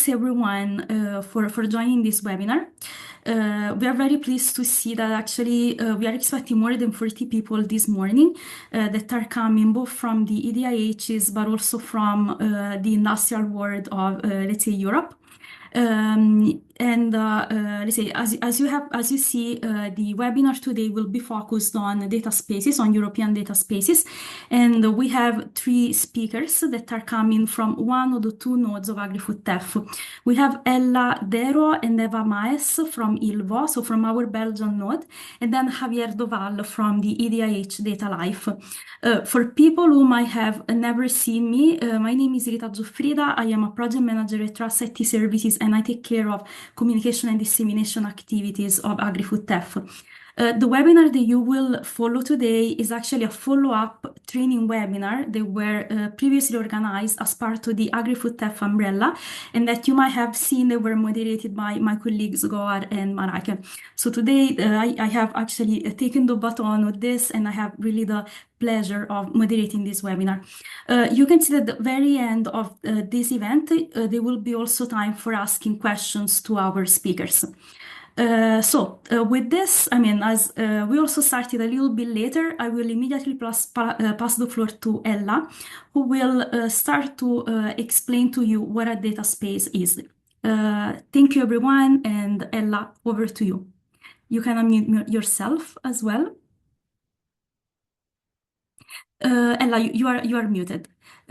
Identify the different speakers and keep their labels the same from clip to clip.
Speaker 1: everyone for joining this webinar. We are very pleased to see that actually we are expecting more than 40 people this morning that are coming both from the EDIHs but also from the industrial world of, let's say, Europe. Let's say, as you see, the webinar today will be focused on data spaces, on European data spaces, and we have three speakers that are coming from one of the two nodes of agri-foodTEF. We have Deroo and Eva Maes from ILVO, so from our Belgian node, and then Javier Doval from the EDIH DATAlife. For people who might have never seen me, my name is Rita Giuffrida. I am a project manager at Trust IT Services, and I take care of communication and dissemination activities of agri-foodTEF. The webinar that you will follow today is actually a follow-up training webinar that were previously organized as part of the agri-foodTEF umbrella, and that you might have seen that were moderated by my colleagues Goar and Marake. So today I have actually taken the baton with this, and I have really the pleasure of moderating this webinar. You can see that at the very end of this event, there will be also time for asking questions to our speakers. With this, I mean, as we also started a little bit later, I will immediately pass the floor to Ella, who will start to explain to you what a data space is. Thank you, everyone, and Ella, over to you. You can unmute yourself as well. Ella, you are muted,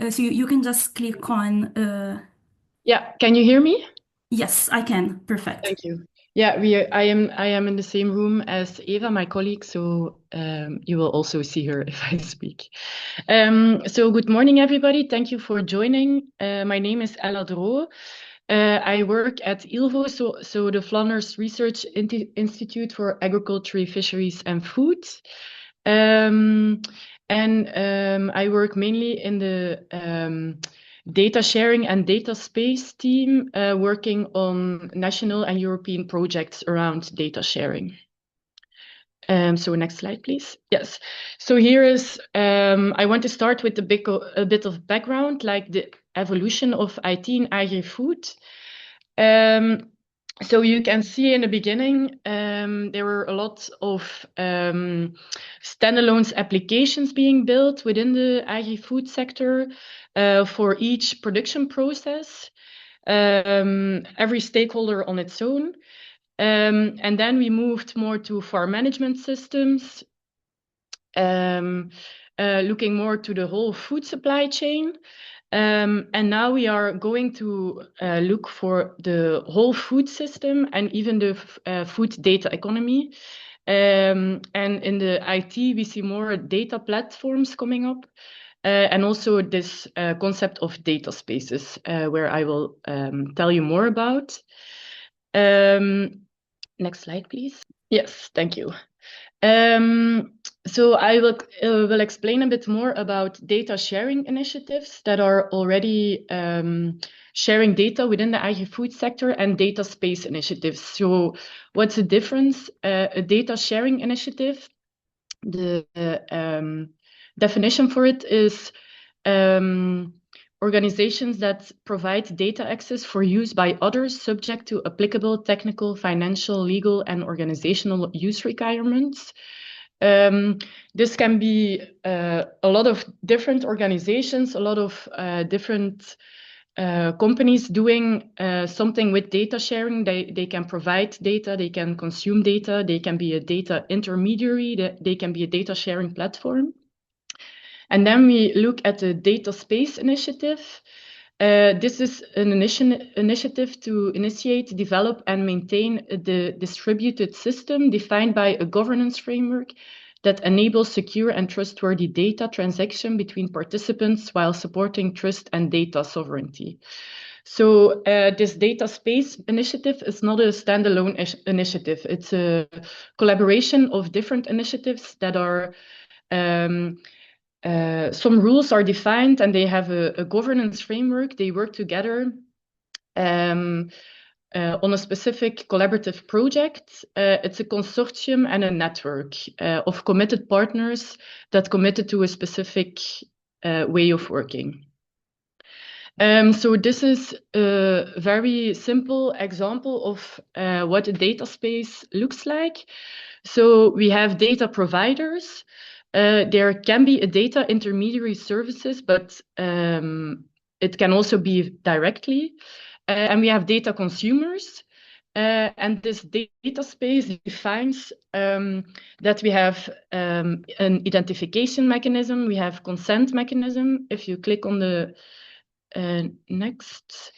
Speaker 1: so you can just click on.
Speaker 2: Yeah, can you hear me?
Speaker 1: Yes, I can. Perfect.
Speaker 2: Thank you. Yeah, I am in the same room as Eva, my colleague, so you will also see her if I speak. So good morning, everybody. Thank you for joining. My name is Ella Deroo. I work at ILVO, so the Flanders Research Institute for Agriculture, Fisheries and Food. I work mainly in the data sharing and data space team, working on national and European projects around data sharing. So next slide, please. Yes. So here is, I want to start with a bit of background, like the evolution of IT in agri-food. So you can see in the beginning, there were a lot of standalone applications being built within the agri-food sector for each production process, every stakeholder on its own. And then we moved more to farm management systems, looking more to the whole food supply chain. And now we are going to look for the whole food system and even the food data economy. And in the IT, we see more data platforms coming up, and also this concept of data spaces, where I will tell you more about. Next slide, please. Yes, thank you. So I will explain a bit more about data sharing initiatives that are already sharing data within the agri-food sector and data space initiatives. So what's the difference? A data sharing initiative, the definition for it is organizations that provide data access for use by others subject to applicable technical, financial, legal, and organizational use requirements. This can be a lot of different organizations, a lot of different companies doing something with data sharing. They can provide data, they can consume data, they can be a data intermediary, they can be a data sharing platform. And then we look at the data space initiative. This is an initiative to initiate, develop, and maintain the distributed system defined by a governance framework that enables secure and trustworthy data transaction between participants while supporting trust and data sovereignty. So this data space initiative is not a standalone initiative. It's a collaboration of different initiatives that are some rules are defined and they have a governance framework. They work together on a specific collaborative project. It's a consortium and a network of committed partners that committed to a specific way of working. So this is a very simple example of what a data space looks like. So we have data providers. There can be a data intermediary services, but it can also be directly. And we have data consumers. And this data space defines that we have an identification mechanism, we have consent mechanism. If you click on the next,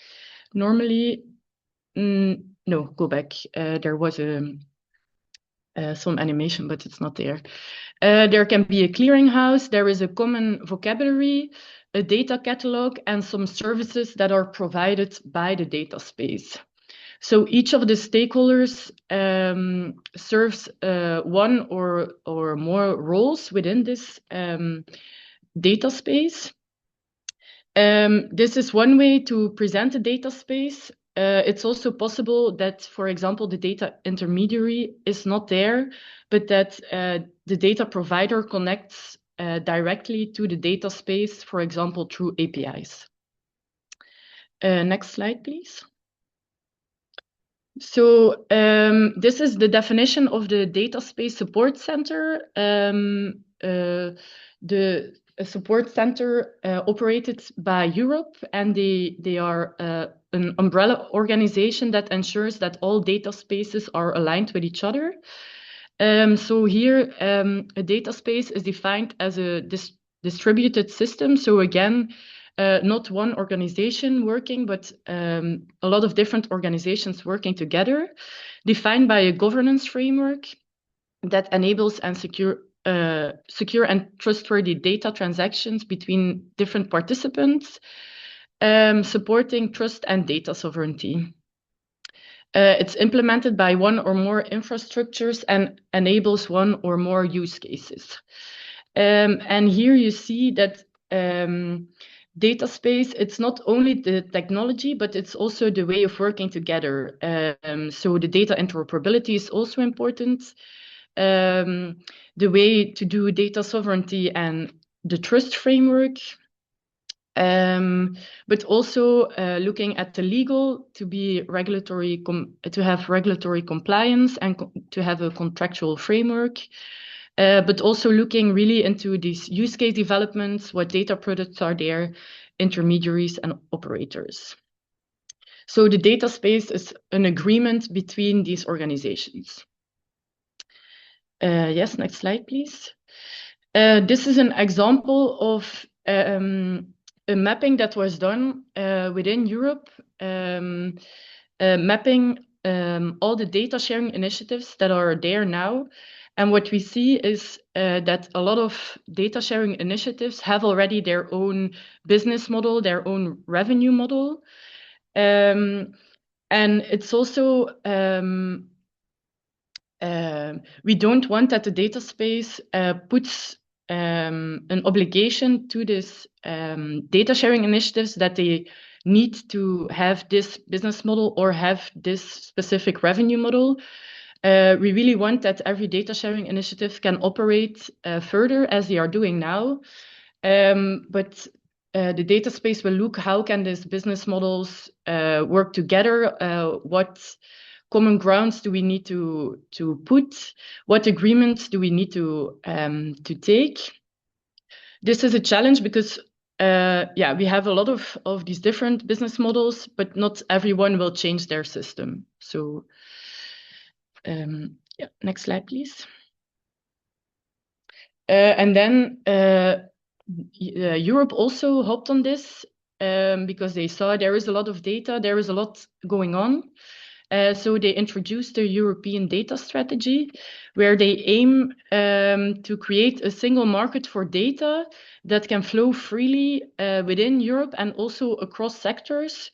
Speaker 2: normally, no, go back. There was some animation, but it's not there. There can be a clearinghouse, there is a common vocabulary, a data catalog, and some services that are provided by the data space. So each of the stakeholders serves one or more roles within this data space. This is one way to present a data space. It's also possible that, for example, the data intermediary is not there, but that the data provider connects directly to the data space, for example, through APIs. Next slide, please. So this is the definition of the data space support center. The support center operated by Europe, and they are an umbrella organization that ensures that all data spaces are aligned with each other. So here, a data space is defined as a distributed system. So again, not one organization working, but a lot of different organizations working together, defined by a governance framework that enables and secure and trustworthy data transactions between different participants, supporting trust and data sovereignty. It's implemented by one or more infrastructures and enables one or more use cases. And here you see that data space, it's not only the technology, but it's also the way of working together. So the data interoperability is also important. The way to do data sovereignty and the trust framework, but also looking at the legal to be regulatory, to have regulatory compliance and to have a contractual framework. But also looking really into these use case developments, what data products are there, intermediaries and operators. So the data space is an agreement between these organizations. Yes, next slide, please. This is an example of a mapping that was done within Europe, mapping all the data sharing initiatives that are there now. And what we see is that a lot of data sharing initiatives have already their own business model, their own revenue model. And it's also, we don't want that the data space puts an obligation to this data sharing initiatives that they need to have this business model or have this specific revenue model. We really want that every data sharing initiative can operate further as they are doing now. But the data space will look how can these business models work together, what common grounds do we need to put, what agreements do we need to take. This is a challenge because yeah, we have a lot of these different business models, but not everyone will change their system. So yeah, next slide, please. And then Europe also hopped on this because they saw there is a lot of data, there is a lot going on. So they introduced the European data strategy, where they aim to create a single market for data that can flow freely within Europe and also across sectors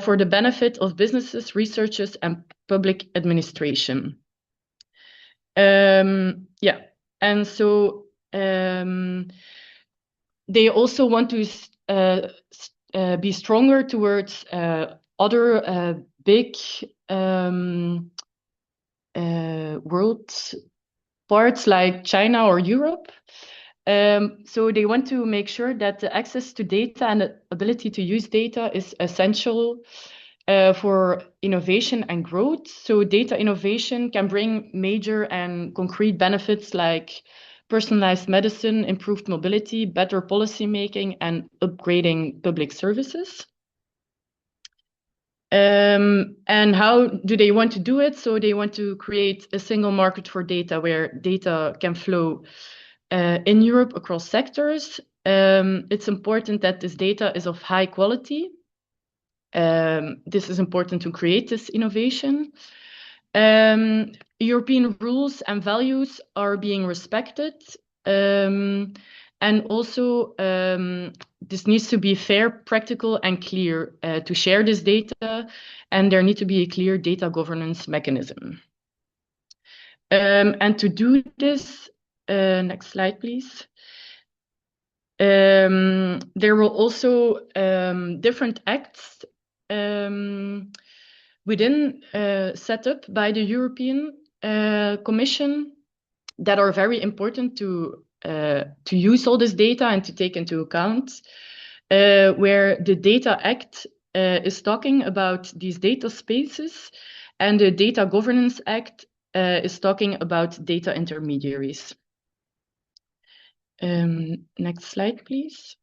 Speaker 2: for the benefit of businesses, researchers, and public administration. Yeah, and so they also want to be stronger towards other big world parts like China or Europe. So they want to make sure that the access to data and the ability to use data is essential for innovation and growth. So data innovation can bring major and concrete benefits like personalized medicine, improved mobility, better policy making, and upgrading public services. And how do they want to do it? So they want to create a single market for data where data can flow in Europe across sectors. It's important that this data is of high quality. This is important to create this innovation. European rules and values are being respected. And also, this needs to be fair, practical, and clear to share this data, and there needs to be a clear data governance mechanism. And to do this, next slide, please. There will also different acts within set up by the European Commission that are very important to use all this data and to take into account, where the Data Act is talking about these data spaces, and the Data Governance Act is talking about data intermediaries. Next slide, please.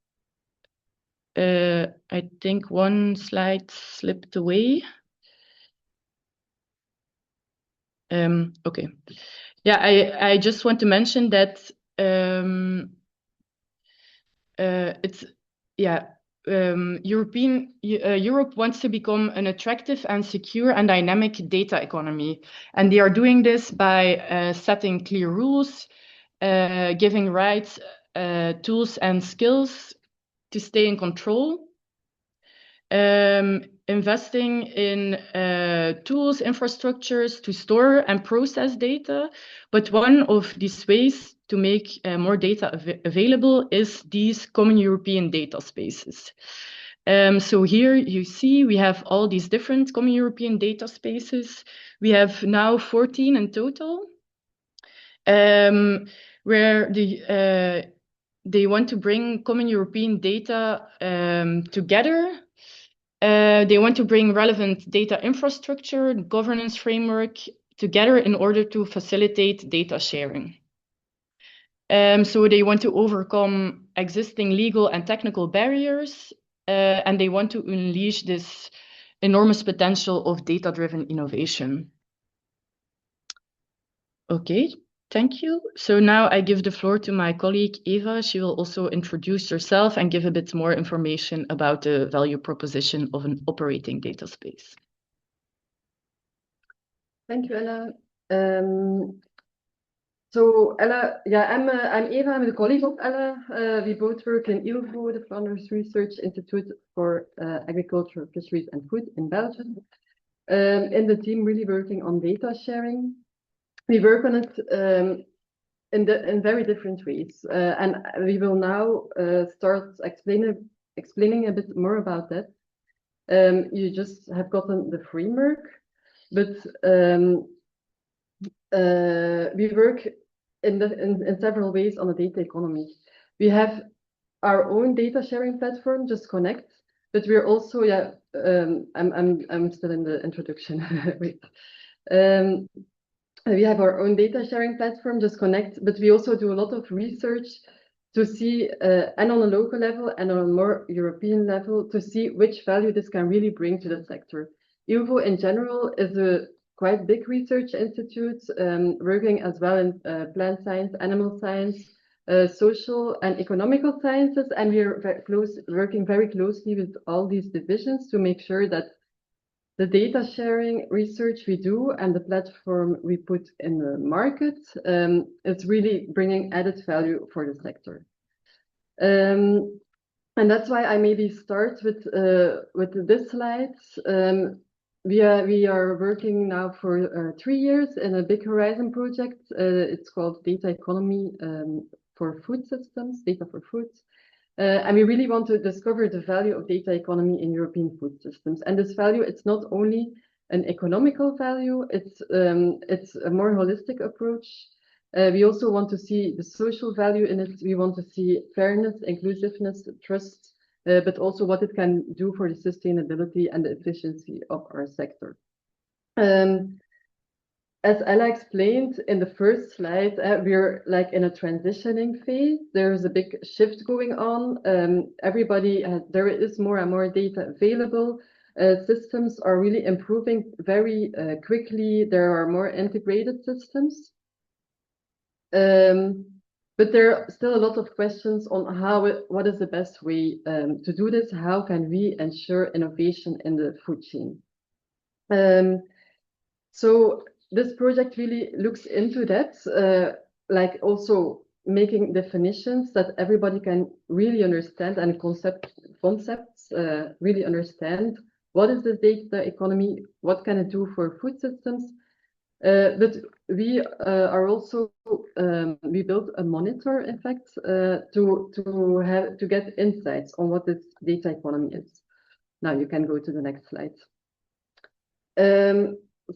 Speaker 2: I think one slide slipped away. Okay. Yeah, I just want to mention that Europe wants to become an attractive and secure and dynamic data economy, and they are doing this by setting clear rules, giving rights, tools, and skills to stay in control. Investing in tools, infrastructures to store and process data. But one of these ways to make more data available is these common European data spaces. So here you see we have all these different common European data spaces. We have now 14 in total, where they want to bring common European data together. They want to bring relevant data infrastructure, governance framework together in order to facilitate data sharing. So they want to overcome existing legal and technical barriers, and they want to unleash this enormous potential of data-driven innovation. Okay. Thank you. So now I give the floor to my colleague, Eva. She will also introduce herself and give a bit more information about the value proposition of an operating data space.
Speaker 3: Thank you, Ella. So Ella, yeah, I'm Eva. I'm the colleague of Ella. We both work in ILVO, the Flanders Research Institute for Agriculture, Fisheries and Food in Belgium. In the team really working on data sharing. We work on it in very different ways, and we will now start explaining a bit more about that. You just have gotten the framework, but we work in several ways on the data economy. We have our own data sharing platform, DjustConnect, but we're also I'm still in the introduction. Wait. We have our own data sharing platform, DjustConnect, but we also do a lot of research to see, and on a local level and on a more European level, to see which value this can really bring to the sector. ILVO in general is a quite big research institute, working as well in plant science, animal science, social and economical sciences, and we're working very closely with all these divisions to make sure that the data sharing research we do and the platform we put in the market is really bringing added value for the sector. And that's why I maybe start with this slide. We are working now for 3 years in a big horizon project. It's called Data Economy for Food Systems, Data for Food. And we really want to discover the value of data economy in European food systems. And this value, it's not only an economical value, it's a more holistic approach. We also want to see the social value in it. We want to see fairness, inclusiveness, trust, but also what it can do for the sustainability and the efficiency of our sector. As Ella explained in the first slide, we're like in a transitioning phase. There's a big shift going on. There is more and more data available. Systems are really improving very quickly. There are more integrated systems. But there are still a lot of questions on what is the best way to do this? How can we ensure innovation in the food chain? So this project really looks into that, like also making definitions that everybody can really understand and concepts really understand. What is the data economy? What can it do for food systems? But we are also we built a monitor, in fact, to get insights on what this data economy is. Now you can go to the next slide.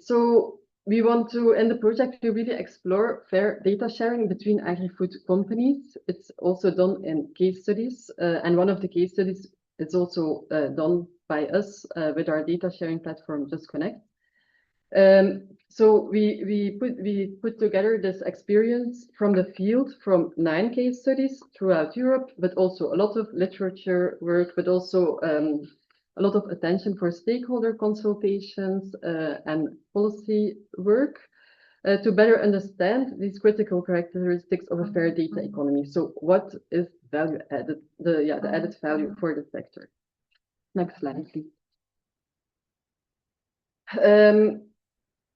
Speaker 3: So we want to, in the project, we really explore fair data sharing between agri-food companies. It's also done in case studies, and one of the case studies is also done by us with our data sharing platform, DjustConnect. So we put together this experience from the field from 9 case studies throughout Europe, but also a lot of literature work, but also a lot of attention for stakeholder consultations and policy work to better understand these critical characteristics of a fair data economy. So what is value added, the added value for the sector? Next slide, please.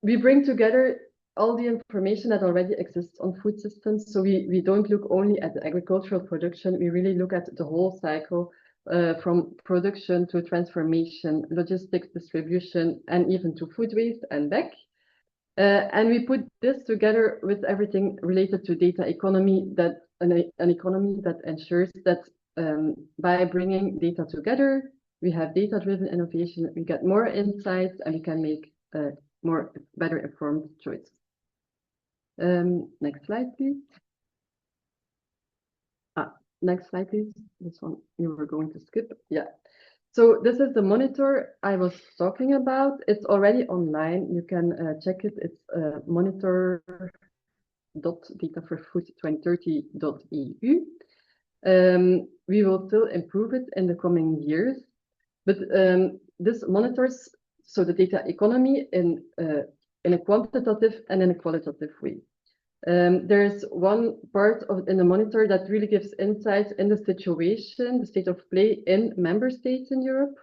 Speaker 3: We bring together all the information that already exists on food systems. So we don't look only at the agricultural production, we really look at the whole cycle from production to transformation, logistics, distribution, and even to food waste and back. And we put this together with everything related to data economy, that an economy that ensures that by bringing data together, we have data-driven innovation, we get more insights, and we can make better informed choices. Next slide, please. Next slide, please. This one you were going to skip. Yeah. So this is the monitor I was talking about. It's already online. You can check it. It's monitor.dataforfood2030.eu. We will still improve it in the coming years. But this monitors so the data economy in a quantitative and in a qualitative way. There's one part in the monitor that really gives insights in the situation, the state of play in member states in Europe.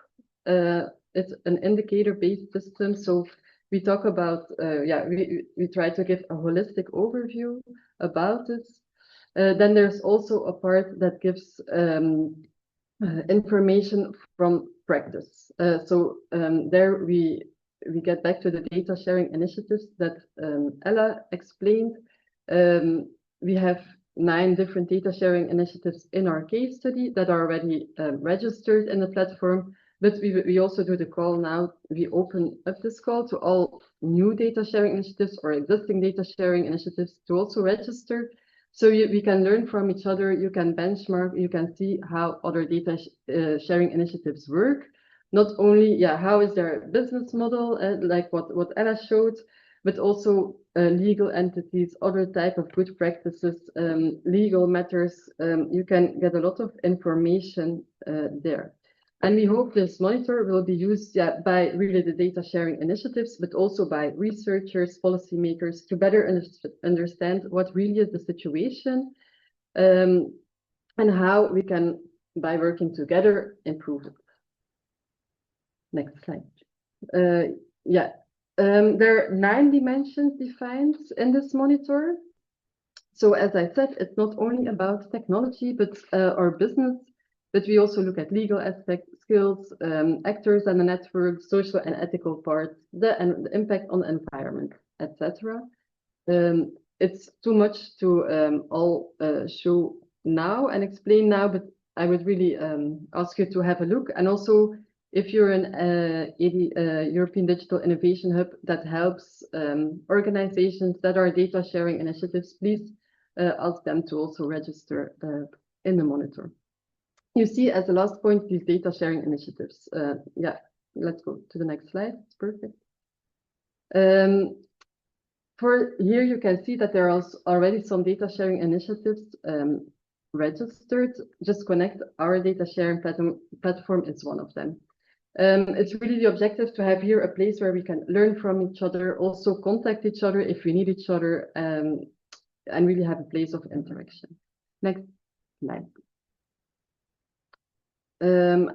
Speaker 3: It's an indicator-based system, so we talk about, we try to give a holistic overview about this. Then there's also a part that gives information from practice. There we get back to the data sharing initiatives that Ella explained. We have 9 different data sharing initiatives in our case study that are already registered in the platform, but we also do the call now. We open up this call to all new data sharing initiatives or existing data sharing initiatives to also register. So we can learn from each other, you can benchmark, you can see how other data sharing initiatives work. Not only, how is their business model, like what Ella showed, but also legal entities, other type of good practices, legal matters. You can get a lot of information there. And we hope this monitor will be used by really the data sharing initiatives, but also by researchers, policymakers to better understand what really is the situation and how we can, by working together, improve it. Next slide. There are 9 dimensions defined in this monitor. So as I said, it's not only about technology, but our business, but we also look at legal aspects, skills, actors and the network, social and ethical parts, the impact on the environment, etc. It's too much to all show now and explain now, but I would really ask you to have a look. And also If you're an European Digital Innovation Hub that helps organizations that are data sharing initiatives, please ask them to also register in the monitor. You see, as the last point, these data sharing initiatives. Yeah, let's go to the next slide. It's perfect. For here, you can see that there are already some data sharing initiatives registered. DjustConnect, our data sharing platform, is one of them. It's really the objective to have here a place where we can learn from each other, also contact each other if we need each other, and really have a place of interaction. Next slide.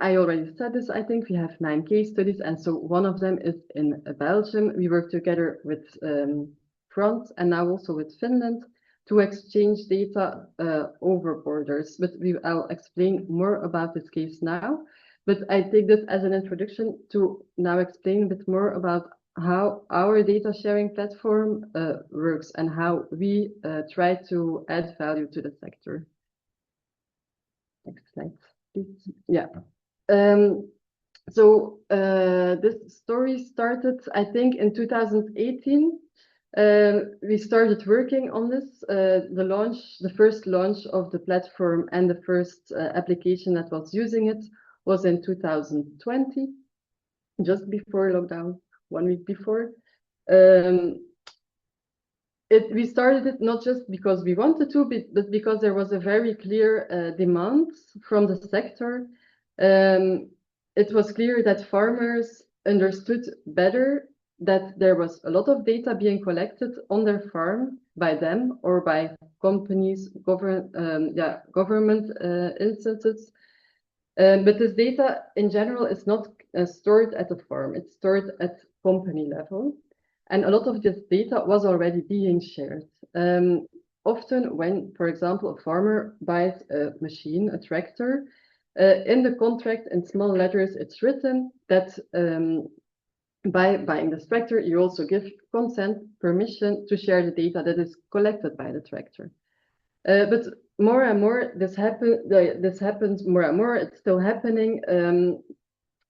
Speaker 3: I already said this, I think we have 9 case studies, and so one of them is in Belgium. We work together with France and now also with Finland to exchange data over borders, but I'll explain more about this case now. But I take this as an introduction to now explain a bit more about how our data sharing platform works and how we try to add value to the sector. Next slide, please. Yeah. So this story started, I think, in 2018. We started working on this. The first launch of the platform and the first application that was using it was in 2020, just before lockdown, 1 week before. We started it not just because we wanted to, but because there was a very clear demand from the sector. It was clear that farmers understood better that there was a lot of data being collected on their farm by them or by companies, government instances. But this data in general is not stored at the farm, it's stored at company level. And a lot of this data was already being shared. Often when, for example, a farmer buys a machine, a tractor, in the contract in small letters, it's written that by buying this tractor, you also give consent, permission to share the data that is collected by the tractor. But more and more, this happens more and more. It's still happening,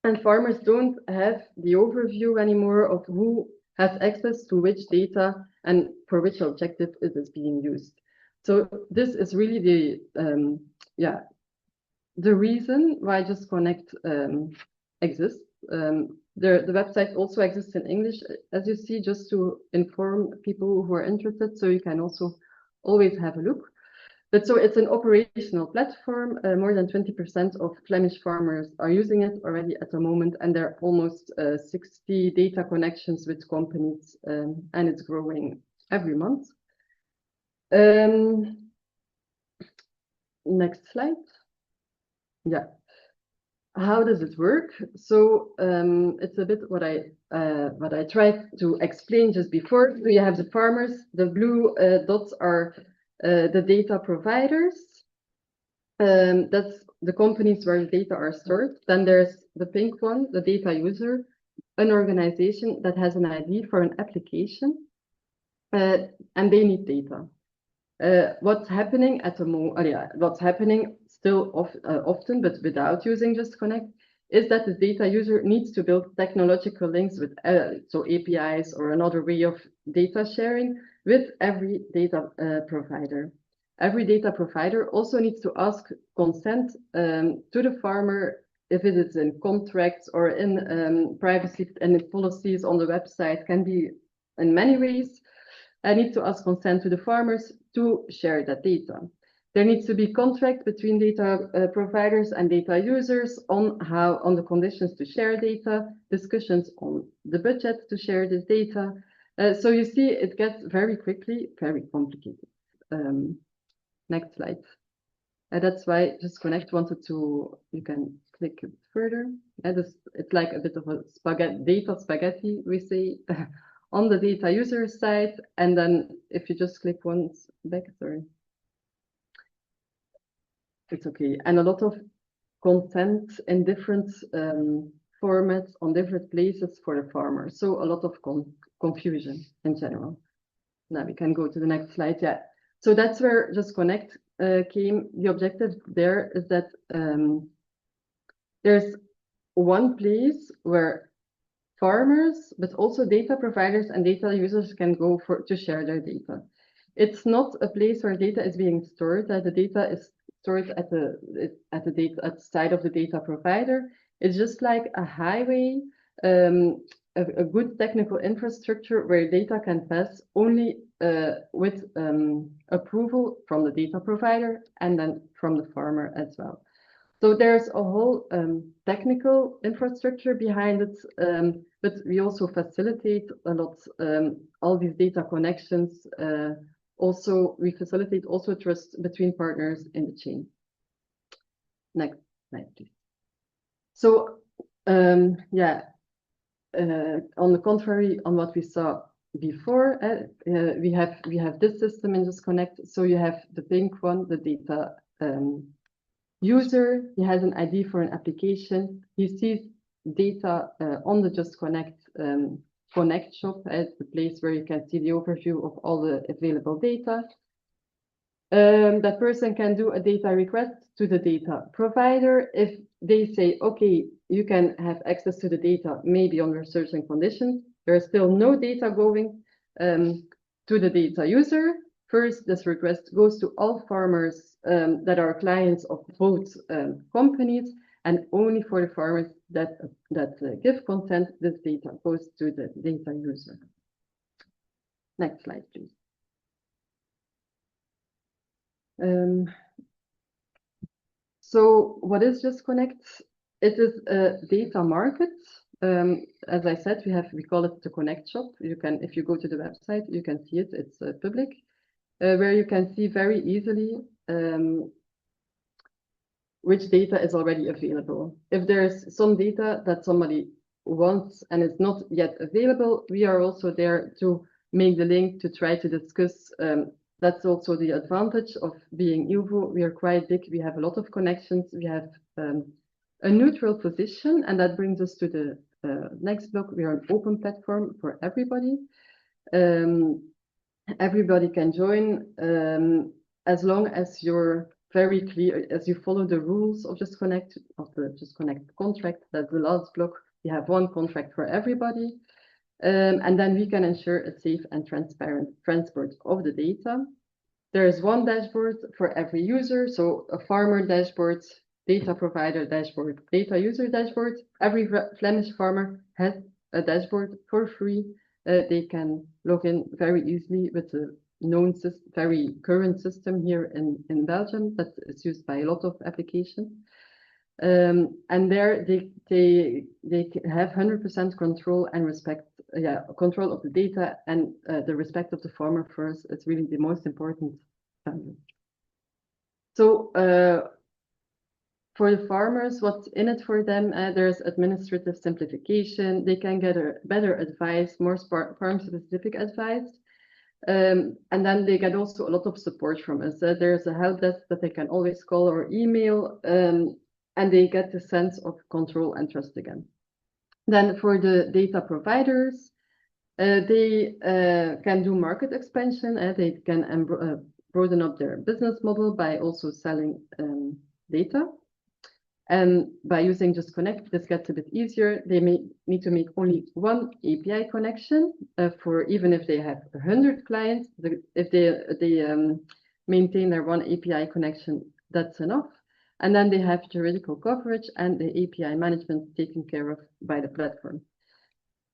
Speaker 3: and farmers don't have the overview anymore of who has access to which data and for which objective it is being used. So this is really the reason why DjustConnect exists. The website also exists in English, as you see, just to inform people who are interested. So you can also always have a look. But so it's an operational platform. More than 20% of Flemish farmers are using it already at the moment, and there are almost 60 data connections with companies, and it's growing every month. Next slide. Yeah. How does it work? So it's a bit what I tried to explain just before. So you have the farmers. The blue dots are the data providers. That's the companies where the data are stored. Then there's the pink one, the data user, an organization that has an ID for an application, and they need data. What's happening at the moment? What's happening still often, but without using DjustConnect, is that the data user needs to build technological links with so APIs or another way of data sharing with every data provider. Every data provider also needs to ask consent to the farmer if it is in contracts or in privacy and policies on the website, can be in many ways. I need to ask consent to the farmers to share that data. There needs to be contract between data providers and data users on the conditions to share data, discussions on the budget to share this data. So you see, it gets very quickly very complicated. Next slide. That's why DjustConnect wanted to. You can click it further. It's like a bit of a data spaghetti, we say, on the data user side, and then if you just click once back, sorry. It's okay. And a lot of content in different formats on different places for the farmer. So a lot of confusion in general. Now we can go to the next slide. Yeah. So that's where DjustConnect came. The objective there is that there's one place where farmers, but also data providers and data users can go to share their data. It's not a place where data is being stored. The data is stored at the side of the data provider. It's just like a highway, a good technical infrastructure where data can pass only with approval from the data provider and then from the farmer as well. So there's a whole technical infrastructure behind it, but we also facilitate a lot all these data connections. Also, we facilitate also trust between partners in the chain. Next slide, please. So, yeah, on the contrary, on what we saw before, we have this system in DjustConnect. So you have the pink one, the data user. He has an ID for an application. He sees data on the DjustConnect Connect shop as the place where you can see the overview of all the available data. That person can do a data request to the data provider. If they say, okay, you can have access to the data, maybe under certain conditions, there is still no data going to the data user. First, this request goes to all farmers that are clients of both companies, and only for the farmers that give consent, this data goes to the data user. Next slide, please. So what is DjustConnect? It is a data market. As I said, we call it the Connect shop. You can, if you go to the website, you can see it. It's public, where you can see very easily which data is already available. If there's some data that somebody wants and is not yet available, we are also there to make the link to try to discuss. That's also the advantage of being ILVO. We are quite big. We have a lot of connections. We have a neutral position, and that brings us to the next block. We are an open platform for everybody. Everybody can join as long as you're very clear, as you follow the rules of DjustConnect, of the DjustConnect contract. That's the last block. We have one contract for everybody. And then we can ensure a safe and transparent transport of the data. There is one dashboard for every user. So a farmer dashboard, data provider dashboard, data user dashboard. Every Flemish farmer has a dashboard for free. They can log in very easily with a known system, very current system here in Belgium that is used by a lot of applications. And there they have 100% control and respect, control of the data, and the respect of the farmer first is really the most important value. So for the farmers, what's in it for them? There's administrative simplification. They can get a better advice, more farm-specific advice. And then they get also a lot of support from us. There's a help desk that they can always call or email, and they get the sense of control and trust again. Then for the data providers, they can do market expansion. They can broaden up their business model by also selling data. And by using DjustConnect, this gets a bit easier. They may need to make only one API connection for even if they have 100 clients. If they maintain their one API connection, that's enough. And then they have juridical coverage and the API management taken care of by the platform.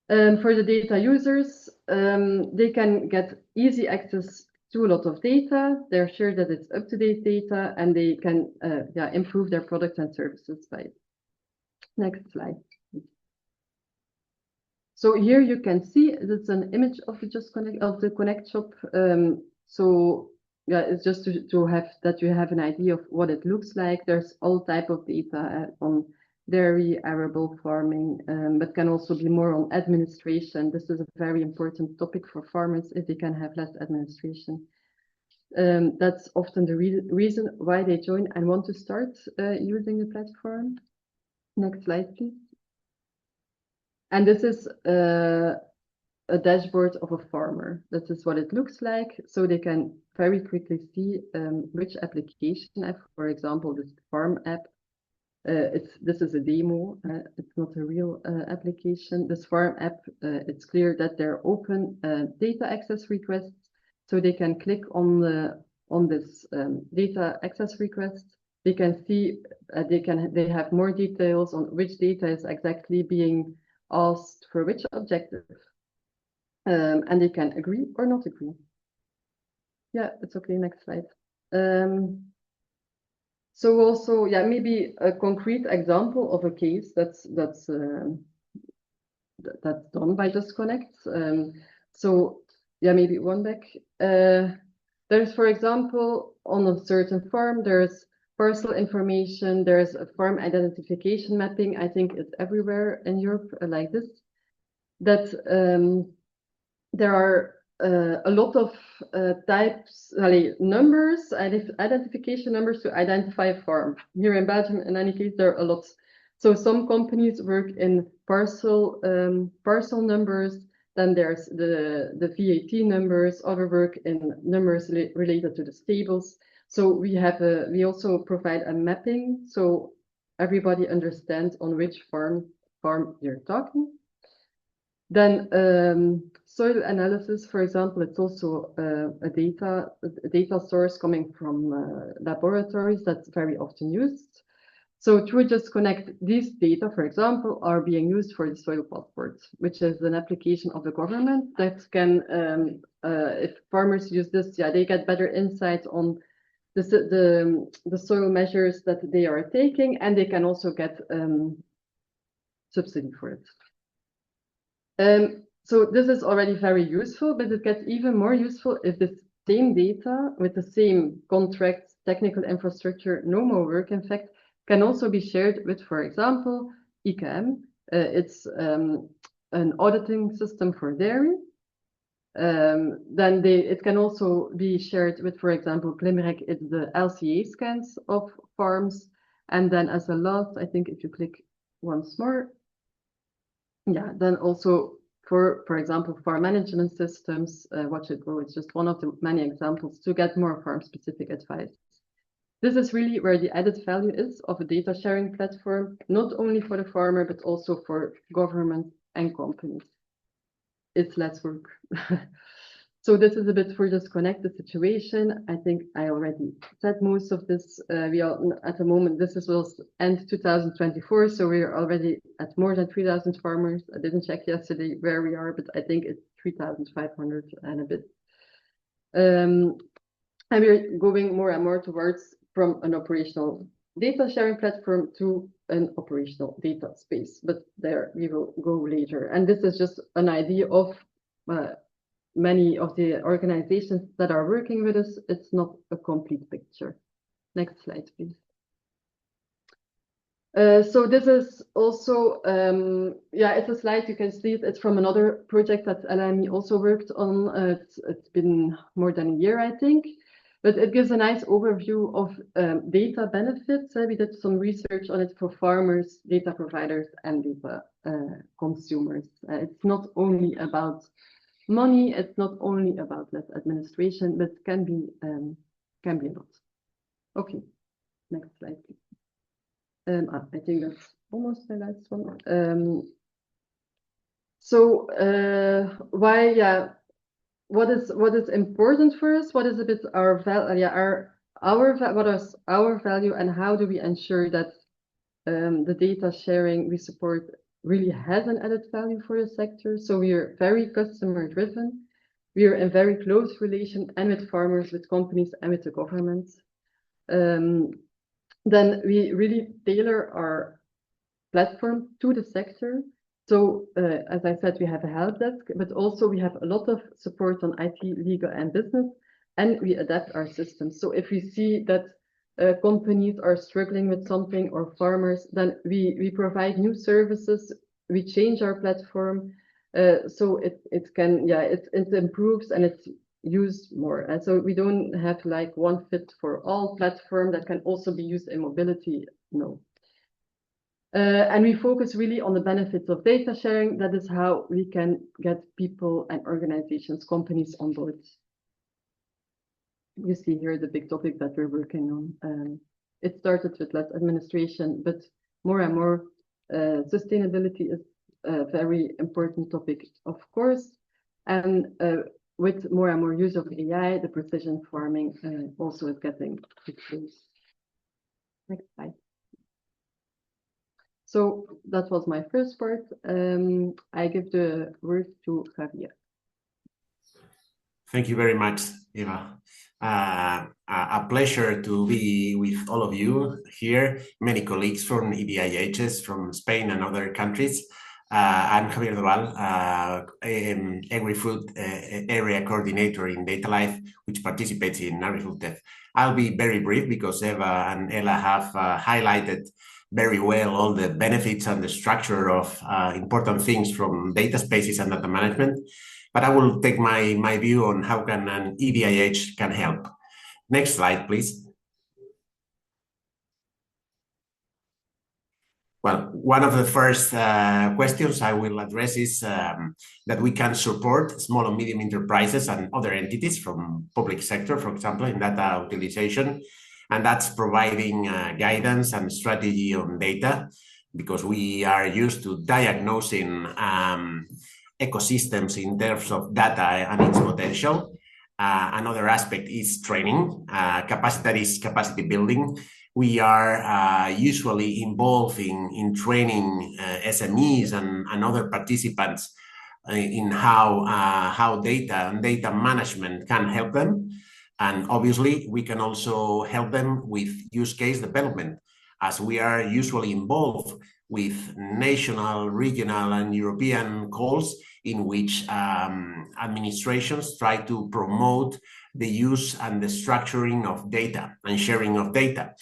Speaker 3: For the data users, they can get easy access to a lot of data. They're sure that it's up-to-date data, and they can improve their products and services by it. Next slide. So here you can see it's an image of the DjustConnect, of the Connect shop. So yeah, it's just to have that you have an idea of what it looks like. There's all type of data on dairy, arable farming, but can also be more on administration. This is a very important topic for farmers if they can have less administration. That's often the reason why they join and want to start using the platform. Next slide, please. And this is a dashboard of a farmer. This is what it looks like. So they can very quickly see which application app, for example, this farm app, This is a demo. It's not a real application. This farm app, it's clear that they're open data access requests, so they can click on this data access request. They can see they have more details on which data is exactly being asked for which objective, and they can agree or not agree. Yeah, it's okay. Next slide. So also, yeah, maybe a concrete example of a case that's done by DjustConnect. So yeah, maybe one back. There's, for example, on a certain farm, there's parcel information, there's a farm identification mapping. I think it's everywhere in Europe like this. That there are a lot of types, numbers, identification numbers to identify a farm. Here in Belgium, in any case, there are a lot. So some companies work in parcel numbers. Then there's the VAT numbers. Other work in numbers related to the stables. So we also provide a mapping, so everybody understands on which farm you're talking. Then soil analysis, for example, it's also a data source coming from laboratories that's very often used. So through DjustConnect, these data, for example, are being used for the soil passport, which is an application of the government that can, if farmers use this, yeah, they get better insight on the soil measures that they are taking, and they can also get subsidy for it. So this is already very useful, but it gets even more useful if the same data with the same contracts, technical infrastructure, no more work, in fact, can also be shared with, for example, IKM. It's an auditing system for dairy. Then it can also be shared with, for example, Glimmerek, it's the LCA scans of farms. And then as a last, I think if you click once more, yeah, then also for example, farm management systems, Watch It Grow, it's just one of the many examples to get more farm-specific advice. This is really where the added value is of a data sharing platform, not only for the farmer, but also for government and companies. It's less work. So this is a bit for DjustConnect the situation. I think I already said most of this. We are at the moment, this was end 2024, so we are already at more than 3,000 farmers. I didn't check yesterday where we are, but I think it's 3,500 and a bit. And we're going more and more towards from an operational data sharing platform to an operational data space, but there we will go later. And this is just an idea of many of the organizations that are working with us. It's not a complete picture. Next slide, please. So this is also, yeah, it's a slide, you can see it. It's from another project that LME also worked on. It's been more than a year, I think, but it gives a nice overview of data benefits. We did some research on it for farmers, data providers, and data consumers. It's not only about money, it's not only about less administration, but can be a lot. Okay, next slide, please. I think that's almost the last one. So why, yeah, what is important for us? What is a bit our value? What is our value, and how do we ensure that the data sharing we support really has an added value for the sector? So we are very customer driven. We are in very close relation and with farmers, with companies, and with the government. Then we really tailor our platform to the sector. So as I said, we have a help desk, but also we have a lot of support on IT, legal, and business, and we adapt our systems. So if we see that companies are struggling with something or farmers, then we provide new services, we change our platform, so it can, yeah, it improves and it's used more. And so we don't have like one fit for all platform that can also be used in mobility, no. And we focus really on the benefits of data sharing. That is how we can get people and organizations, companies on board. You see here the big topic that we're working on. It started with less administration, but more and more sustainability is a very important topic, of course. And with more and more use of AI, the precision farming also is getting increased. Next slide. So that was my first part. I give the word to Javier.
Speaker 4: Thank you very much, Eva. A pleasure to be with all of you here, many colleagues from EDIHs from Spain and other countries. I'm Javier Doval, agri-food area coordinator in DATAlife, which participates in agri-foodTEF. I'll be very brief because Eva and Ella have highlighted very well all the benefits and the structure of important things from data spaces and data management. But I will take my view on how can an EDIH can help. Next slide, please. Well, one of the first questions I will address is that we can support small and medium enterprises and other entities from public sector, for example, in data utilization. And that's providing guidance and strategy on data, because we are used to diagnosing ecosystems in terms of data and its potential. Another aspect is training, capacity building. We are usually involved in training SMEs and other participants in how data and data management can help them. And obviously, we can also help them with use case development, as we are usually involved with national, regional, and European calls in which administrations try to promote the use and the structuring of data and sharing of data.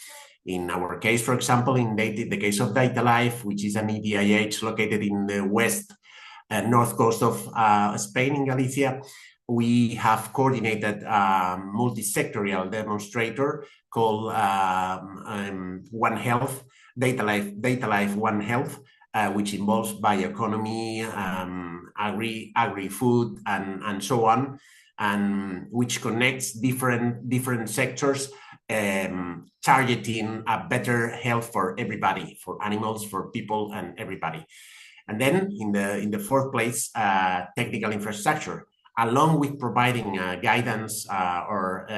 Speaker 4: In our case, for example, in the case of DATAlife, which is an EDIH located in the west north coast of Spain, in Galicia, we have coordinated a multi-sectorial demonstrator called One Health, DATAlife One Health, which involves bioeconomy, agri-food, and so on, and which connects different sectors, targeting a better health for everybody, for animals, for people, and everybody. And then in the fourth place, technical infrastructure. Along with providing guidance or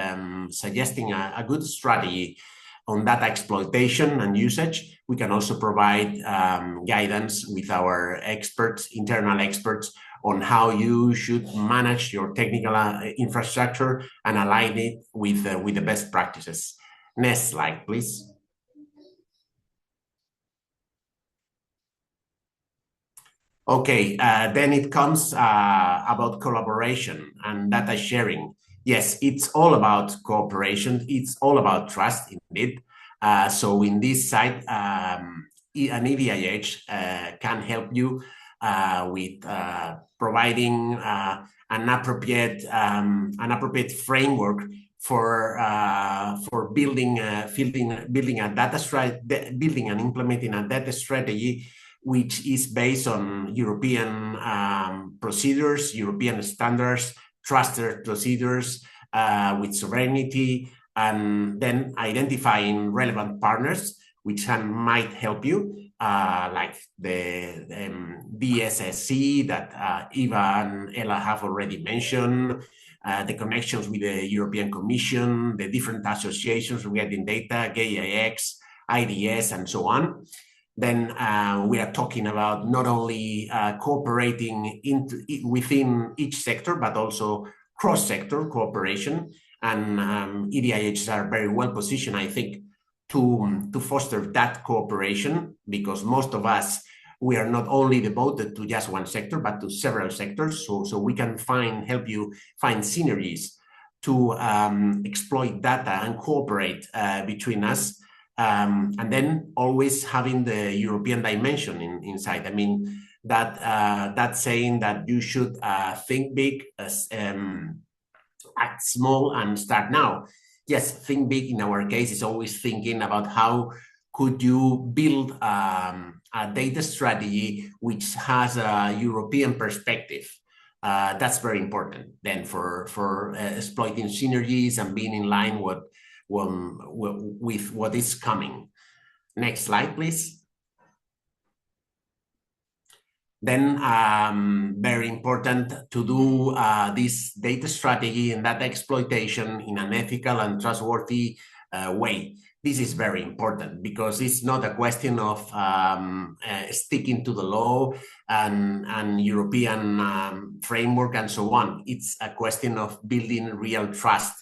Speaker 4: suggesting a good strategy on data exploitation and usage, we can also provide guidance with our experts, internal experts, on how you should manage your technical infrastructure and align it with the best practices. Next slide, please. Okay, then it comes about collaboration and data sharing. Yes, it's all about cooperation. It's all about trust, indeed. So in this side, an EDIH can help you with providing an appropriate framework for building and implementing a data strategy, which is based on European procedures, European standards, trusted procedures with sovereignty, and then identifying relevant partners which might help you, like the DSSC that Eva and Ella have already mentioned, the connections with the European Commission, the different associations regarding data, EDIHs, IDS, and so on. Then we are talking about not only cooperating within each sector, but also cross-sector cooperation. And EDIHs are very well positioned, I think, to foster that cooperation, because most of us, we are not only devoted to just one sector, but to several sectors. So we can help you find synergies to exploit data and cooperate between us. And then always having the European dimension inside. I mean, that saying that you should think big, act small, and start now. Yes, think big in our case is always thinking about how could you build a data strategy which has a European perspective. That's very important then for exploiting synergies and being in line with what is coming. Next slide, please. Then very important to do this data strategy and data exploitation in an ethical and trustworthy way. This is very important because it's not a question of sticking to the law and European framework and so on. It's a question of building real trust,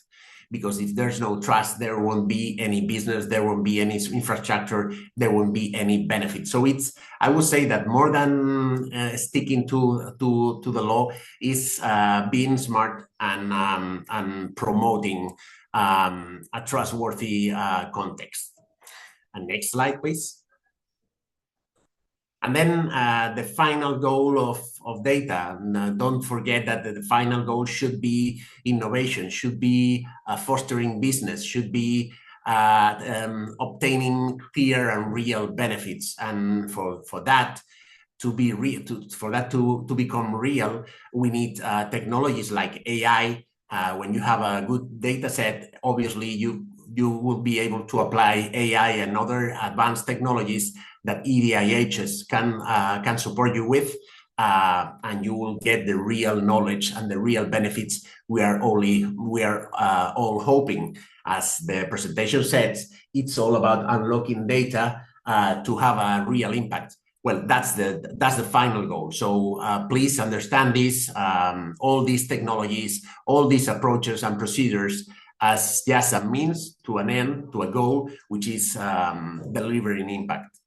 Speaker 4: because if there's no trust, there won't be any business, there won't be any infrastructure, there won't be any benefit. So it's, I would say that more than sticking to the law is being smart and promoting a trustworthy context. And next slide, please. And then the final goal of data, and don't forget that the final goal should be innovation, should be fostering business, should be obtaining clear and real benefits. And for that to be real, to become real, we need technologies like AI. When you have a good data set, obviously you will be able to apply AI and other advanced technologies that EDIHs can support you with, and you will get the real knowledge and the real benefits we are all hoping. As the presentation says, it's all about unlocking data to have a real impact. Well, that's the final goal. So please understand this, all these technologies, all these approaches and procedures as just a means to an end, to a goal, which is delivering impact.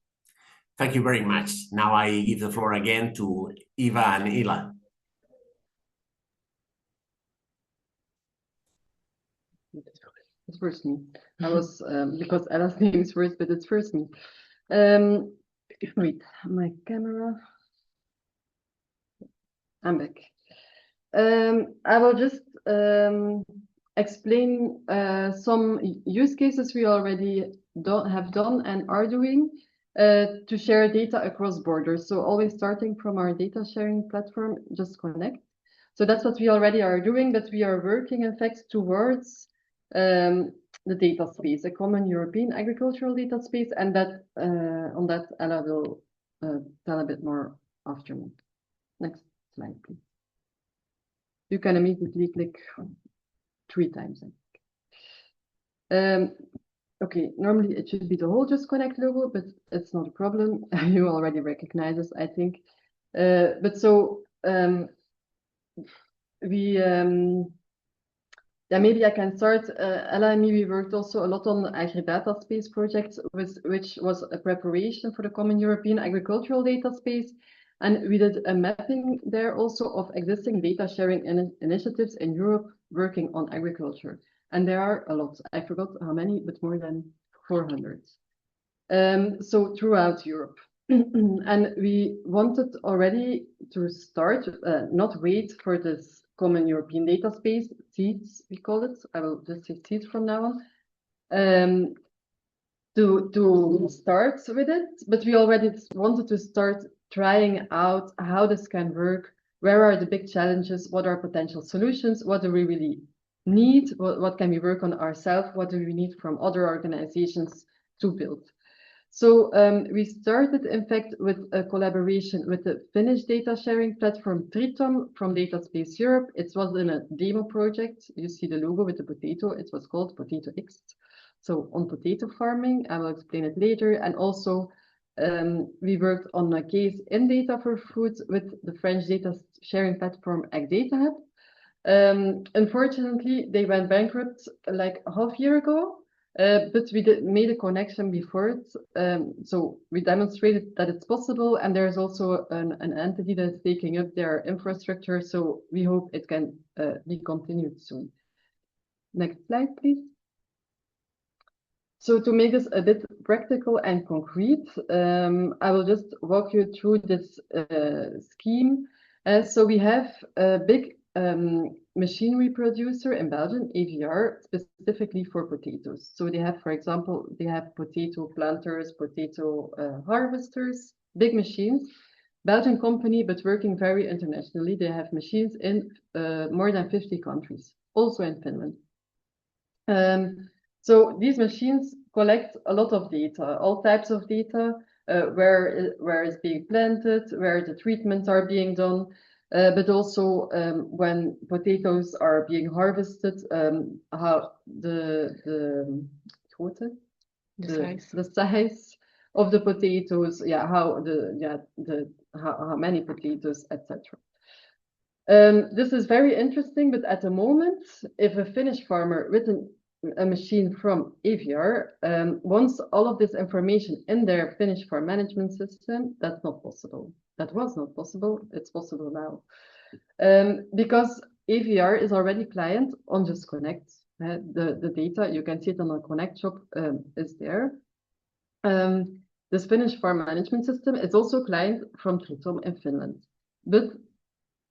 Speaker 4: Thank you very much. Now I give the floor again to Eva and Ila.
Speaker 3: It's first me. I was, because Ella's name is first, but it's first me. Wait, my camera. I'm back. I will just explain some use cases we already have done and are doing to share data across borders. So always starting from our data sharing platform, DjustConnect. So that's what we already are doing, but we are working in fact towards the data space, a common European agricultural data space, and that on that Ella will tell a bit more after me. Next slide, please. You can immediately click 3 times. Okay, normally it should be the whole DjustConnect logo, but it's not a problem. You already recognize us, I think. But so yeah, maybe I can start. Ella and me, we worked also a lot on the agri-data space project, which was a preparation for the common European agricultural data space. And we did a mapping there also of existing data sharing initiatives in Europe working on agriculture. And there are a lot. I forgot how many, but more than 400. So throughout Europe. And we wanted already to start, not wait for this common European data space, SEEDS we call it. I will just say SEEDS from now on. To start with it, but we already wanted to start trying out how this can work. Where are the big challenges? What are potential solutions? What do we really need? What can we work on ourselves? What do we need from other organizations to build? So we started, in fact, with a collaboration with the Finnish data sharing platform Triton from Data Space Europe. It was in a demo project. You see the logo with the potato. It was called Potato X. So on potato farming, I will explain it later. And also we worked on a case in data for food with the French data sharing platform agri-food. Unfortunately, they went bankrupt like half a year ago. But we made a connection before it. So we demonstrated that it's possible. And there's also an entity that's taking up their infrastructure. So we hope it can be continued soon. Next slide, please. So to make this a bit practical and concrete, I will just walk you through this scheme. So we have a big machinery producer in Belgium, AVR, specifically for potatoes. So they have, for example, they have potato planters, potato harvesters, big machines. Belgian company, but working very internationally. They have machines in more than 50 countries, also in Finland. So these machines collect a lot of data, all types of data, where is being planted, where the treatments are being done, but also when potatoes are being harvested, how the size of the potatoes, how many potatoes, etc. This is very interesting, but at the moment, if a Finnish farmer with a machine from AVR wants all of this information in their Finnish farm management system, that's not possible. That was not possible. It's possible now. Because AVR is already client on DjustConnect. The data, you can see it on the Connect shop, is there. This Finnish farm management system is also client from Triton in Finland. But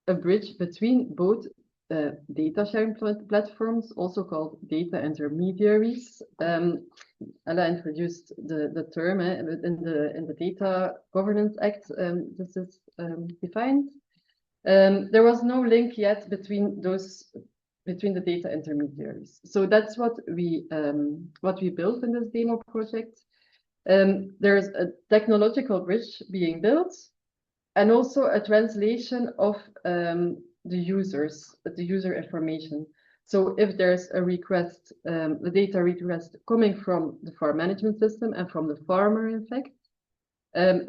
Speaker 3: a bridge between both data sharing platforms, also called data intermediaries. Ella introduced the term in the Data Governance Act. This is defined. There was no link yet between the data intermediaries. So that's what we built in this demo project. There's a technological bridge being built, and also a translation of the user information. So if there's a request, the data request coming from the farm management system and from the farmer, in fact,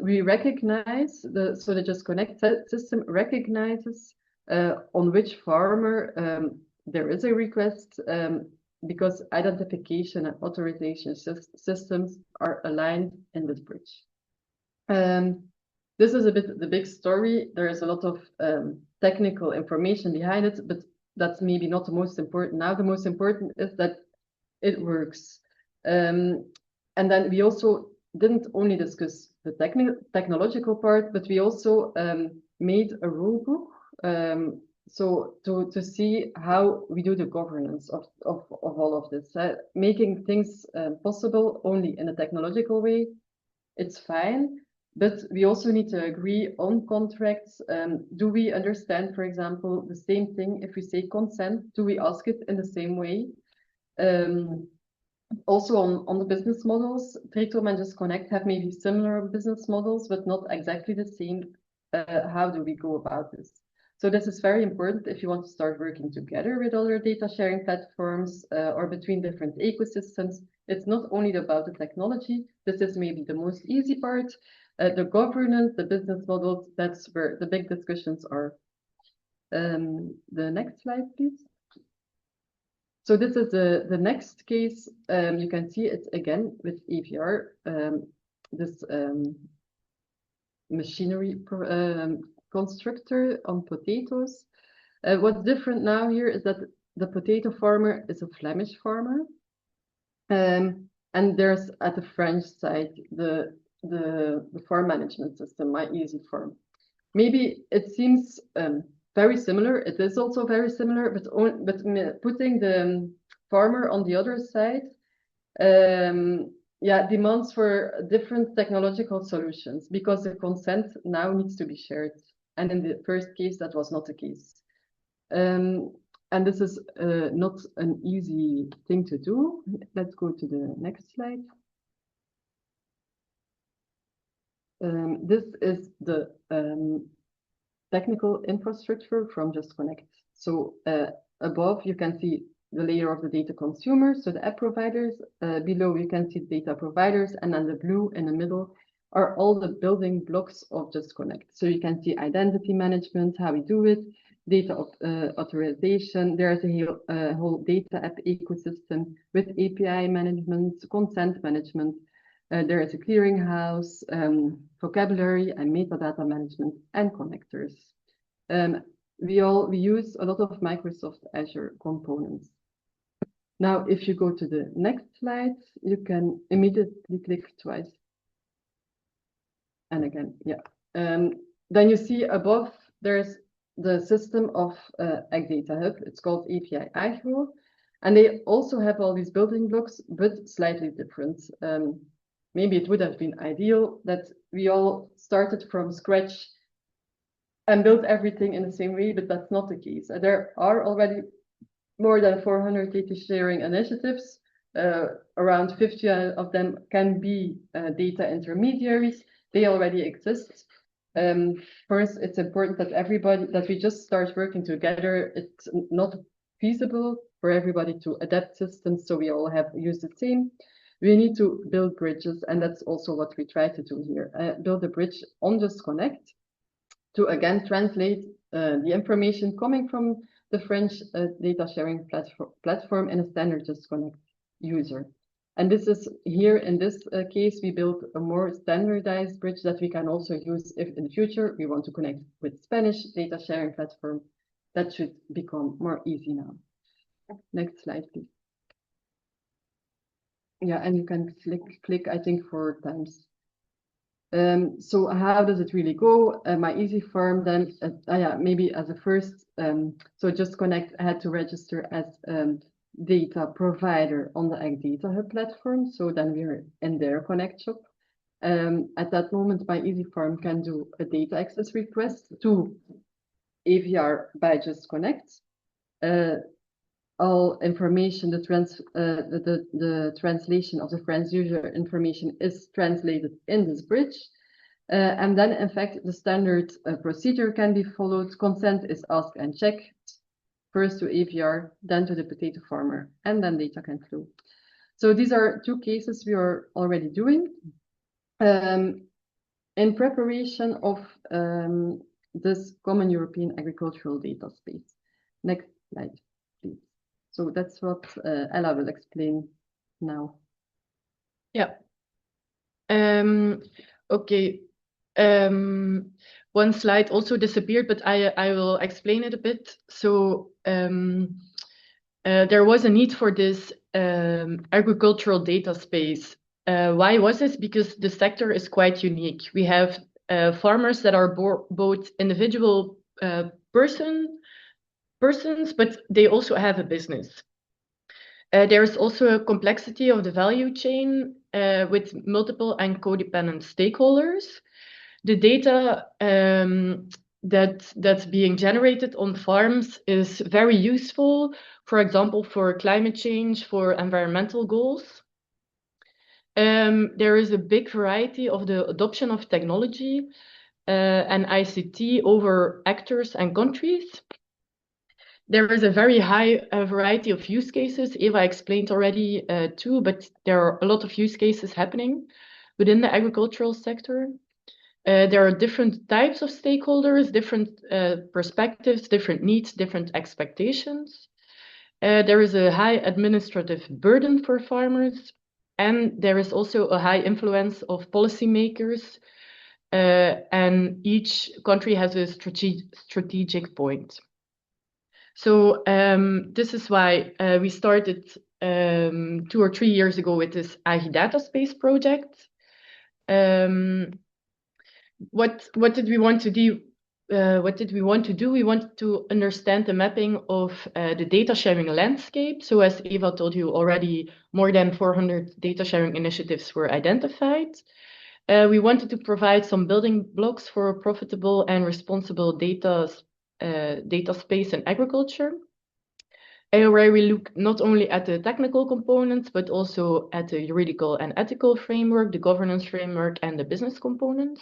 Speaker 3: we recognize, the DjustConnect system recognizes on which farmer there is a request, because identification and authorization systems are aligned in this bridge. This is a bit the big story. There is a lot of technical information behind it, but that's maybe not the most important now. The most important is that it works. And then we also didn't only discuss the technological part, but we also made a rule book. So to see how we do the governance of all of this, making things possible only in a technological way, it's fine. But we also need to agree on contracts. Do we understand, for example, the same thing if we say consent? Do we ask it in the same way? Also on the business models, Triton and DjustConnect have maybe similar business models, but not exactly the same. How do we go about this? So this is very important if you want to start working together with other data sharing platforms or between different ecosystems. It's not only about the technology. This is maybe the most easy part. The governance, the business models, that's where the big discussions are. The next slide, please. So this is the next case. You can see it again with AVR, this machinery constructor on potatoes. What's different now here is that the potato farmer is a Flemish farmer. And there's at the French side, the farm management system, My Easy Farm. Maybe it seems very similar. It is also very similar, but putting the farmer on the other side, demands for different technological solutions, because the consent now needs to be shared. And in the first case, that was not the case. And this is not an easy thing to do. Let's go to the next slide. This is the technical infrastructure from DjustConnect. So above, you can see the layer of the data consumers, so the app providers. Below, you can see data providers, and then the blue in the middle are all the building blocks of DjustConnect. So you can see identity management, how we do it, data authorization. There's a whole data app ecosystem with API management, consent management. There is a clearinghouse, vocabulary and metadata management, and connectors. We use a lot of Microsoft Azure components. Now, if you go to the next slide, you can immediately click twice. And again, then you see above, there's the system of AgData-Hub. It's called API ILVO. And they also have all these building blocks, but slightly different. Maybe it would have been ideal that we all started from scratch and built everything in the same way, but that's not the case. There are already more than 400 data sharing initiatives. Around 50 of them can be data intermediaries. they already exist. First, it's important that we just start working together. It's not feasible for everybody to adapt systems, so we all use the same. We need to build bridges, and that's also what we try to do here. Build a bridge on DjustConnect to again translate the information coming from the French data sharing platform in a standard DjustConnect user. And this is here in this case, we built a more standardized bridge that we can also use if in the future we want to connect with Spanish data sharing platform. That should become more easy now. Next slide, please. Yeah, and you can click, I think, 4 times. So how does it really go? My easy farm then, maybe as a first, so DjustConnect had to register as data provider on the AgData platform. So then we're in their Connect shop. At that moment, my easy farm can do a data access request to AVR by DjustConnect. All information, the translation of the French user information is translated in this bridge. And then, in fact, the standard procedure can be followed. Consent is asked and checked, first to AVR, then to the potato farmer, and then data can flow. So these are 2 cases we are already doing. In preparation of this common European agricultural data space. Next slide, please. So that's what Ella will explain now.
Speaker 2: Yeah. Okay. One slide also disappeared, but I will explain it a bit. So there was a need for this agricultural data space. Why was this? Because the sector is quite unique. We have farmers that are both individual persons, but they also have a business. There's also a complexity of the value chain with multiple and codependent stakeholders. The data that's being generated on farms is very useful, for example, for climate change, for environmental goals. There is a big variety of the adoption of technology and ICT over actors and countries. There is a very high variety of use cases. Eva explained already too, but there are a lot of use cases happening within the agricultural sector. There are different types of stakeholders, different perspectives, different needs, different expectations. There is a high administrative burden for farmers, and there is also a high influence of policymakers, and each country has a strategic point. So this is why we started 2 or 3 years ago with this agri-data space project. What did we want to do? We wanted to understand the mapping of the data sharing landscape. So as Eva told you already, more than 400 data sharing initiatives were identified. We wanted to provide some building blocks for a profitable and responsible data space in agriculture, where we look not only at the technical components, but also at the juridical and ethical framework, the governance framework, and the business components.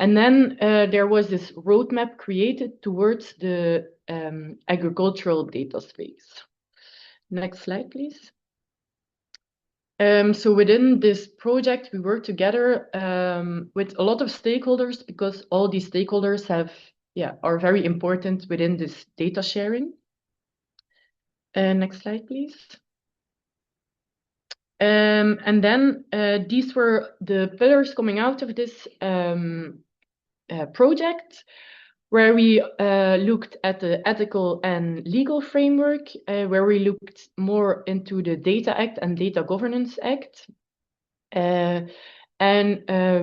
Speaker 2: And then there was this roadmap created towards the agricultural data space. Next slide, please. So within this project, we work together with a lot of stakeholders, because all these stakeholders are very important within this data sharing. Next slide, please. And then these were the pillars coming out of this project, where we looked at the ethical and legal framework, where we looked more into the Data Act and Data Governance Act. And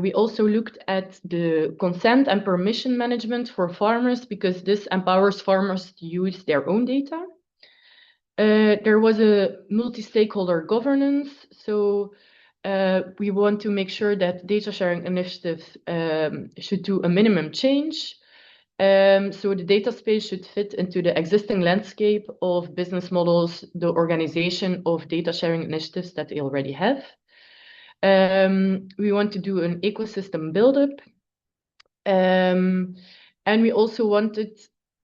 Speaker 2: we also looked at the consent and permission management for farmers, because this empowers farmers to use their own data. There was a multi-stakeholder governance, so we want to make sure that data sharing initiatives should do a minimum change. So the data space should fit into the existing landscape of business models, the organization of data sharing initiatives that they already have. We want to do an ecosystem buildup. And we also want to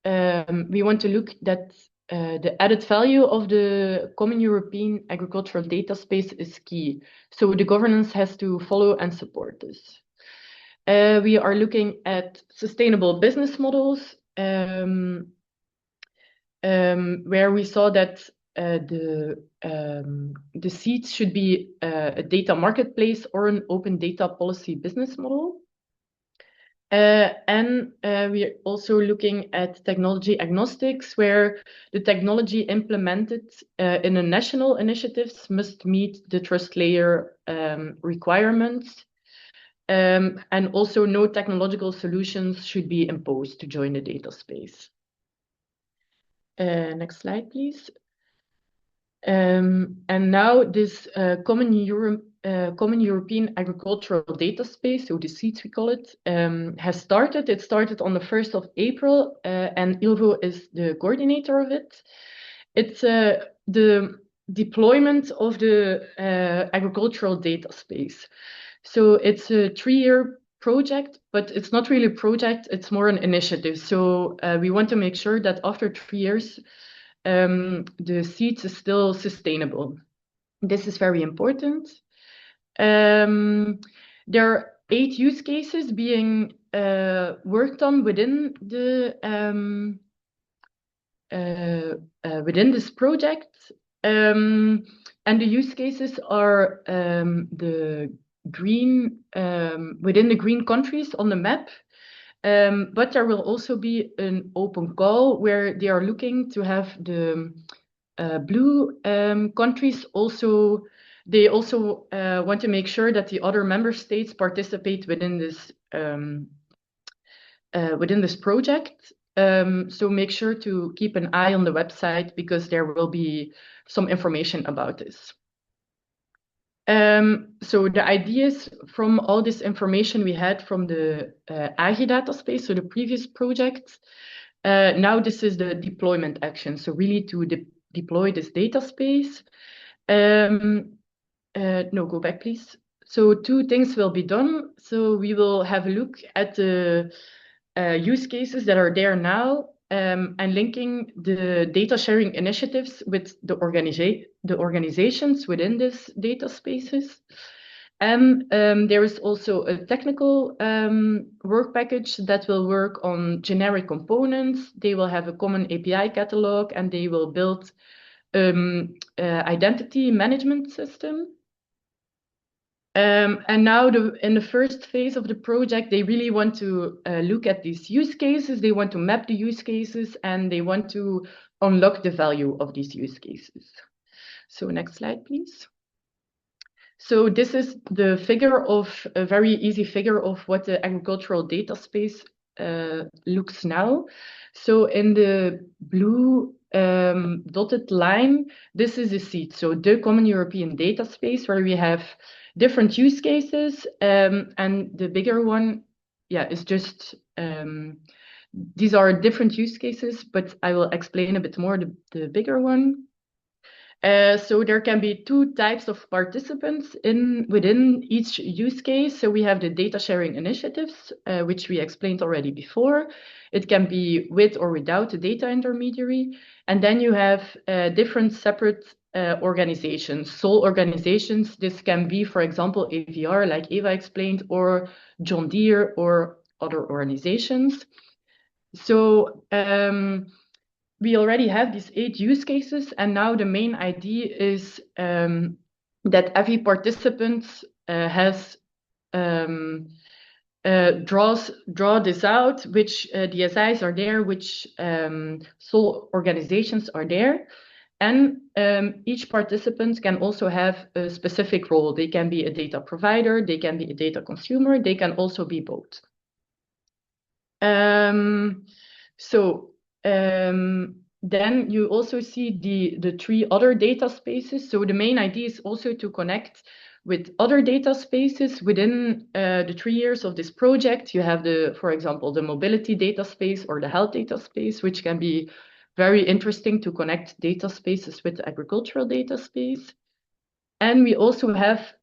Speaker 2: look at the added value of the Common European Agricultural Data Space is key. So the governance has to follow and support this. We are looking at sustainable business models, where we saw that the seeds should be a data marketplace or an open data policy business model. And we're also looking at technology agnostics, where the technology implemented in a national initiatives must meet the trust layer requirements. And also no technological solutions should be imposed to join the data space. Next slide, please. And now this Common European Agricultural Data Space, so the SEEDS we call it, has started. It started on the 1st of April, and ILVO is the coordinator of it. It's the deployment of the agricultural data space. So it's a 3-year project, but it's not really a project, it's more an initiative. So we want to make sure that after 3 years, the seeds is still sustainable. This is very important. There are 8 use cases being worked on within the within this project, and the use cases are the green within the green countries on the map. But there will also be an open call where they are looking to have the blue countries also. They also want to make sure that the other member states participate within this project. So make sure to keep an eye on the website because there will be some information about this. So the ideas from all this information we had from the agri-data space, so the previous project, now this is the deployment action. So really to deploy this data space. No, go back, please. So 2 things will be done. So we will have a look at the use cases that are there now, and linking the data sharing initiatives with the organizations within this data spaces. And there is also a technical work package that will work on generic components. They will have a common API catalog and they will build identity management system. And now in the first phase of the project, they really want to look at these use cases. They want to map the use cases and they want to unlock the value of these use cases. So next slide, please. So this is the figure of a very easy figure of what the agricultural data space looks now. So in the blue dotted line, this is a seed. So the Common European Data Space where we have different use cases, and the bigger one, is just these are different use cases, but I will explain a bit more the bigger one. So there can be 2 types of participants within each use case. So we have the data sharing initiatives, which we explained already before. It can be with or without a data intermediary. And then you have different separate organizations, sole organizations. This can be, for example, AVR, like Eva explained, or John Deere or other organizations. So we already have these 8 use cases, and now the main idea is that every participant has draw this out, which DSIs are there, which sole organizations are there. And each participant can also have a specific role. They can be a data provider, they can be a data consumer, they can also be both. Then you also see the 3 other data spaces. So the main idea is also to connect with other data spaces within the 3 years of this project. You have for example, the mobility data space or the health data space, which can be very interesting to connect data spaces with the agricultural data space. And we also have,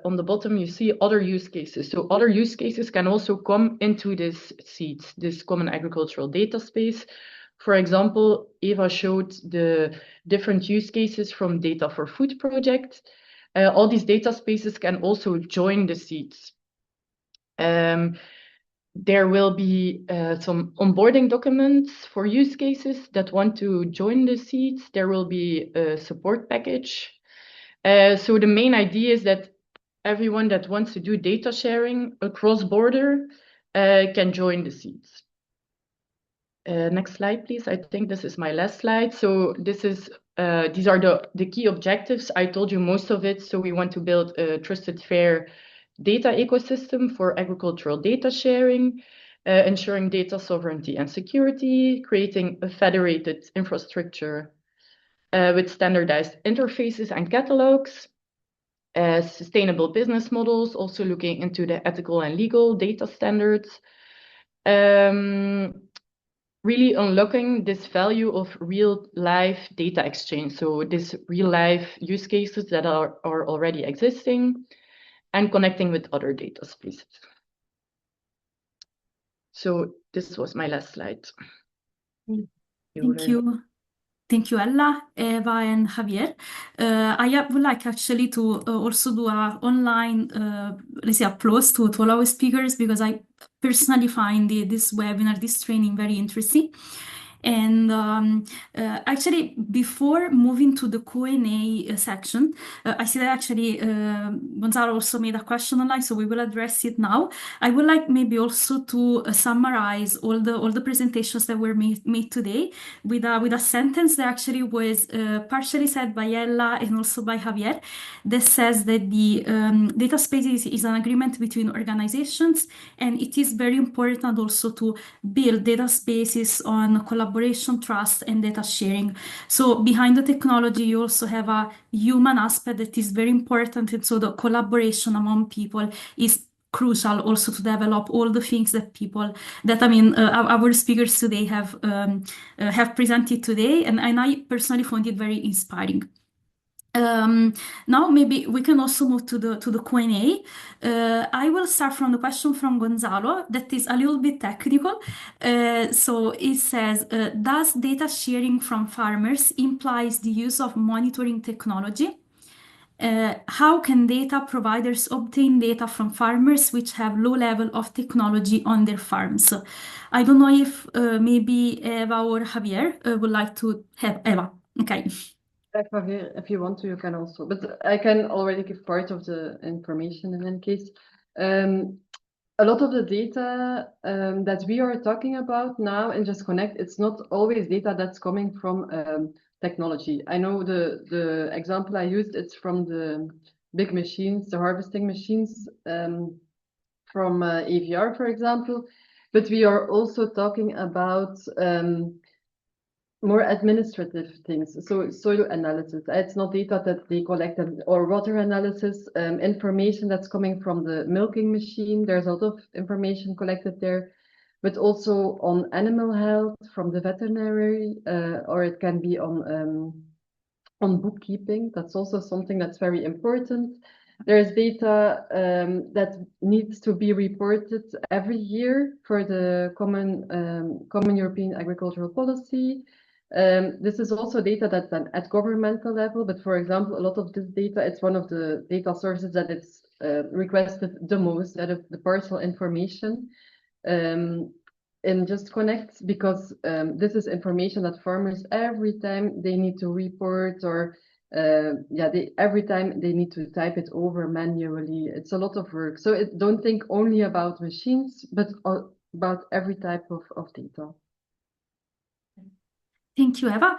Speaker 2: on the bottom, you see other use cases. So other use cases can also come into this seeds, this common agricultural data space. For example, Eva showed the different use cases from Data for Food project. All these data spaces can also join the seeds. There will be some onboarding documents for use cases that want to join the seeds. There will be a support package. So the main idea is that everyone that wants to do data sharing across border can join the seeds. Next slide, please. I think this is my last slide. So this is these are the key objectives. I told you most of it. So we want to build a trusted, fair data ecosystem for agricultural data sharing, ensuring data sovereignty and security, creating a federated infrastructure with standardized interfaces and catalogs, sustainable business models, also looking into the ethical and legal data standards, really unlocking this value of real-life data exchange. So this real-life use cases that are already existing and connecting with other data spaces. So this was my last slide.
Speaker 1: Thank you. Thank you, Ella, Eva, and Javier. I would like actually to also do an online, let's say, applause to all our speakers, because I personally find this webinar, this training very interesting. And actually, before moving to the Q&A section, I see that actually Gonzalo also made a question online, so we will address it now. I would like maybe also to summarize all the presentations that were made today with a sentence that actually was partially said by Ella and also by Javier, that says that the data space is an agreement between organizations, and it is very important also to build data spaces on collaboration, trust, and data sharing. So behind the technology, you also have a human aspect that is very important, and so the collaboration among people is crucial also to develop all the things that our speakers today have presented today, and I personally found it very inspiring. Now maybe we can also move to the Q&A. I will start from the question from Gonzalo that is a little bit technical. So it says, does data sharing from farmers implies the use of monitoring technology? How can data providers obtain data from farmers which have low level of technology on their farms? I don't know if maybe Eva or Javier would like to have Eva. Okay.
Speaker 3: Javier, if you want to, you can also, but I can already give part of the information in any case. A lot of the data that we are talking about now in DjustConnect, it's not always data that's coming from technology. I know the example I used, it's from the big machines, the harvesting machines from AVR, for example, but we are also talking about more administrative things, so soil analysis. It's not data that they collected, or water analysis, information that's coming from the milking machine. There's a lot of information collected there, but also on animal health from the veterinary, or it can be on bookkeeping. That's also something that's very important. There's data that needs to be reported every year for the common European agricultural policy. This is also data that's done at governmental level, but for example, a lot of this data, it's one of the data sources that it's requested the most out of the personal information in DjustConnect, because this is information that farmers, every time they need to report, or every time they need to type it over manually. It's a lot of work. So don't think only about machines, but about every type of data.
Speaker 1: Thank you, Eva.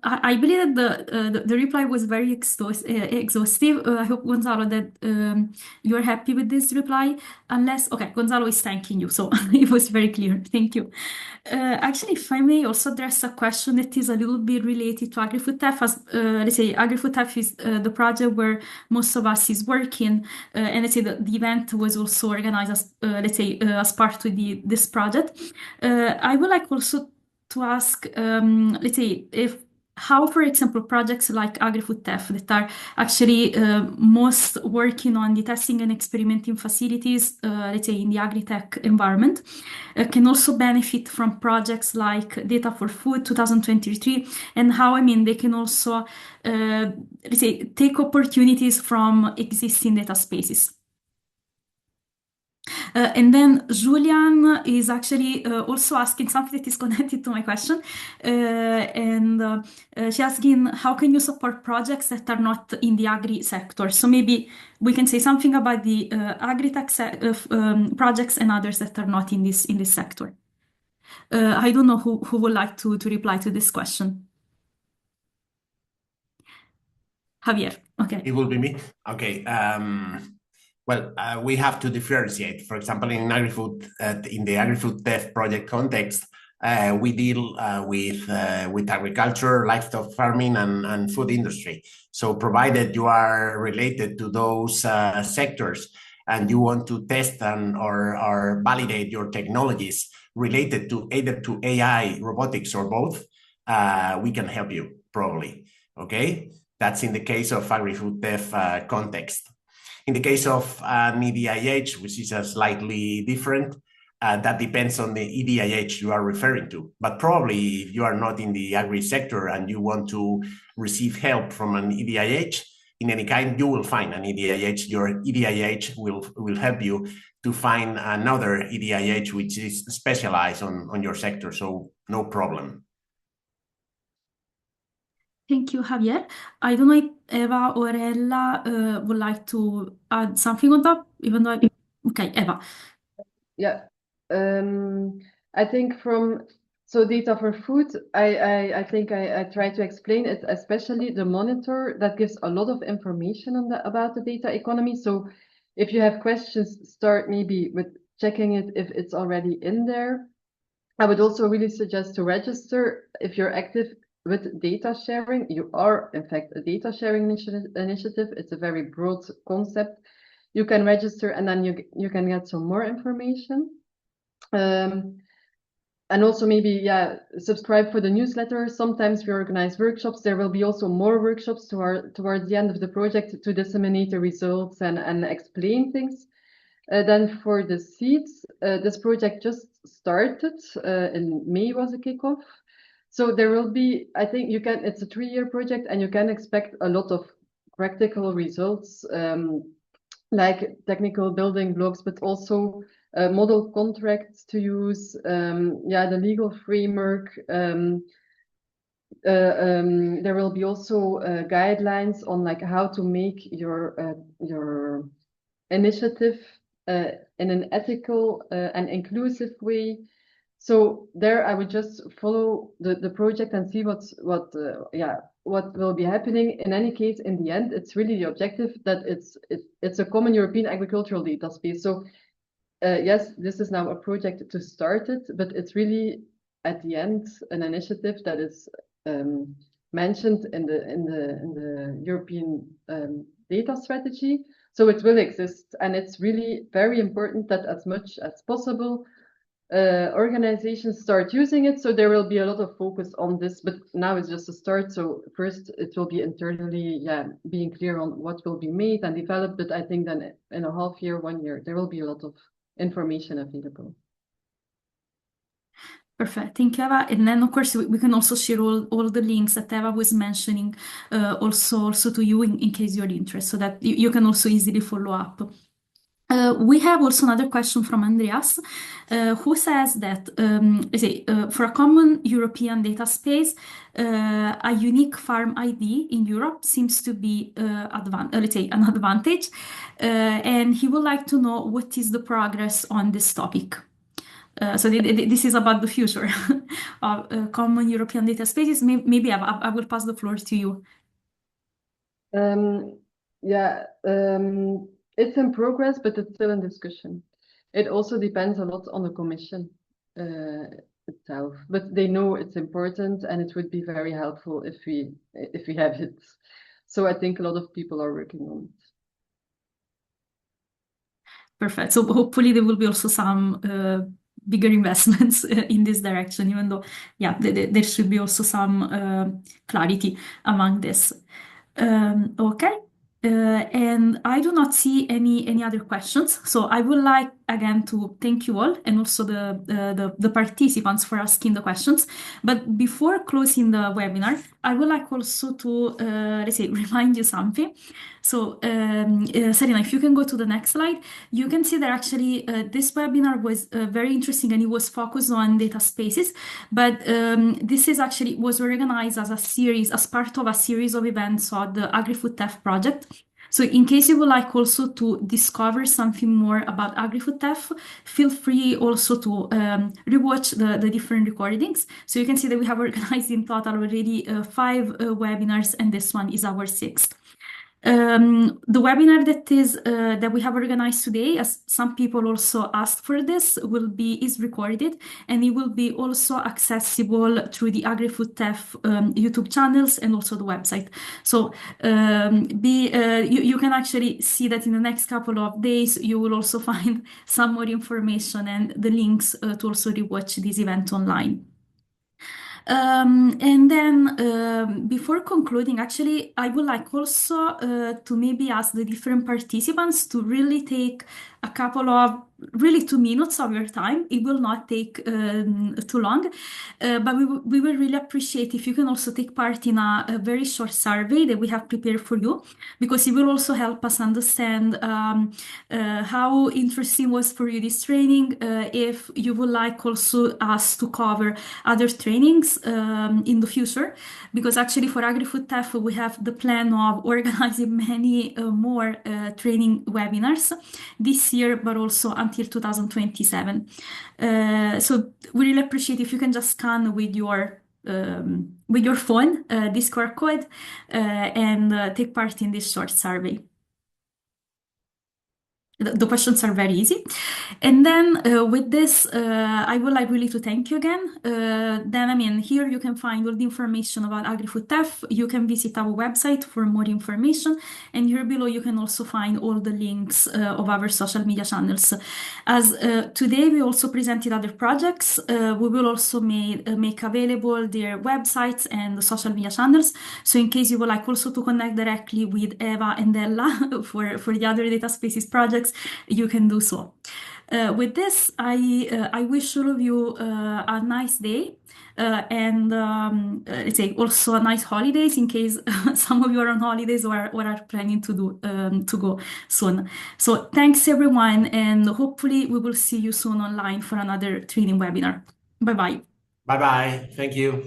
Speaker 1: I believe that the reply was very exhaustive. I hope, Gonzalo, that you're happy with this reply. Okay, Gonzalo is thanking you, so it was very clear. Thank you. Actually, if I may also address a question that is a little bit related to agri-foodTEF, as let's say agri-foodTEF is the project where most of us is working, and let's say the event was also organized as as part of this project. I would like also to ask, let's say, if how, for example, projects like agri-foodTEF that are actually most working on the testing and experimenting facilities, let's say in the agri-tech environment, can also benefit from projects like Data for Food 2023, and how, I mean, they can also, let's say, take opportunities from existing data spaces. And then Julian is actually also asking something that is connected to my question. And she's asking, how can you support projects that are not in the agri sector? So maybe we can say something about the agri-tech projects and others that are not in this sector. I don't know who would like to reply to this question. Javier, okay.
Speaker 4: It will be me. Okay. Well, we have to differentiate. For example, in agri-food, in the agri-foodTEF project context, we deal with agriculture, livestock farming, and food industry. So, provided you are related to those sectors and you want to test or validate your technologies related to either to AI, robotics, or both, we can help you probably. Okay. That's in the case of agri-foodTEF context. In the case of an EDIH, which is a slightly different, that depends on the EDIH you are referring to. But probably if you are not in the agri sector and you want to receive help from an EDIH, in any kind, you will find an EDIH. Your EDIH will help you to find another EDIH which is specialized on your sector. So no problem.
Speaker 1: Thank you, Javier. I don't know if Eva or Ella would like to add something on that, even though okay, Eva.
Speaker 3: Yeah, I think so Data for Food, I think I try to explain it, especially the monitor that gives a lot of information on about the data economy. So if you have questions, start maybe with checking it if it's already in there. I would also really suggest to register if you're active with data sharing. You are, in fact, a data sharing initiative. It's a very broad concept. You can register and then you can get some more information. And also maybe, yeah, subscribe for the newsletter. Sometimes we organize workshops. There will be also more workshops towards the end of the project to disseminate the results and explain things. Then for the seeds, this project just started. In May was a kickoff. So there will be, I think it's a 3-year project and you can expect a lot of practical results, like technical building blocks, but also model contracts to use, the legal framework. There will be also guidelines on like how to make your initiative in an ethical and inclusive way. So there, I would just follow the project and see what will be happening. In any case, in the end, it's really the objective that it's a common European agricultural data space. So yes, this is now a project to start it, but it's really at the end an initiative that is mentioned in the European data strategy. So it will exist, and it's really very important that as much as possible organizations start using it. So there will be a lot of focus on this, but now it's just a start. So first it will be internally, being clear on what will be made and developed. But I think then in a half year, 1 year, there will be a lot of information available.
Speaker 1: Perfect. Thank you, Eva. And then, of course, we can also share all the links that Eva was mentioning also to you in case you're interested, so that you can also easily follow up. We have also another question from Andreas, who says that for a common European data space, a unique farm ID in Europe seems to be an advantage, and he would like to know what is the progress on this topic. So this is about the future of common European data spaces. Maybe I will pass the floor to you.
Speaker 3: It's in progress, but it's still in discussion. It also depends a lot on the Commission itself, but they know it's important and it would be very helpful if we have it. So I think a lot of people are working on it.
Speaker 1: Perfect. So hopefully there will be also some bigger investments in this direction, even though, yeah, there should be also some clarity among this. Okay. And I do not see any other questions. So I would like again to thank you all and also the participants for asking the questions. But before closing the webinar, I would like also to let's say remind you something. So Serena, if you can go to the next slide, you can see that actually this webinar was very interesting and it was focused on data spaces. But this is actually was organized as a series, as part of a series of events of the agri-foodTEF project. So in case you would like also to discover something more about agri-foodTEF, feel free also to rewatch the different recordings. So you can see that we have organized in total already 5 webinars, and this one is our 6th. The webinar that we have organized today, as some people also asked for this, is recorded, and it will be also accessible through the agri-foodTEF YouTube channels and also the website. So you can actually see that in the next couple of days you will also find some more information and the links to also rewatch this event online. And then before concluding, actually, I would like also to maybe ask the different participants to really take a couple of really 2 minutes of your time. It will not take too long, but we will really appreciate if you can also take part in a very short survey that we have prepared for you, because it will also help us understand how interesting was for you this training, if you would like also us to cover other trainings in the future, because actually for agri-foodTEF we have the plan of organizing many more training webinars this year, but also until 2027. So we really appreciate if you can just scan with your phone this QR code and take part in this short survey. The questions are very easy. And then with this, I would like really to thank you again. Then, I mean, here you can find all the information about agri-foodTEF. You can visit our website for more information. And here below, you can also find all the links of our social media channels. As today, we also presented other projects. We will also make available their websites and the social media channels. So in case you would like also to connect directly with Eva and Ella for the other data spaces projects, you can do so. With this, I wish all of you a nice day and let's say also a nice holidays in case some of you are on holidays or are planning to go soon. So thanks everyone, and hopefully we will see you soon online for another training webinar. Bye bye.
Speaker 4: Bye bye. Thank you.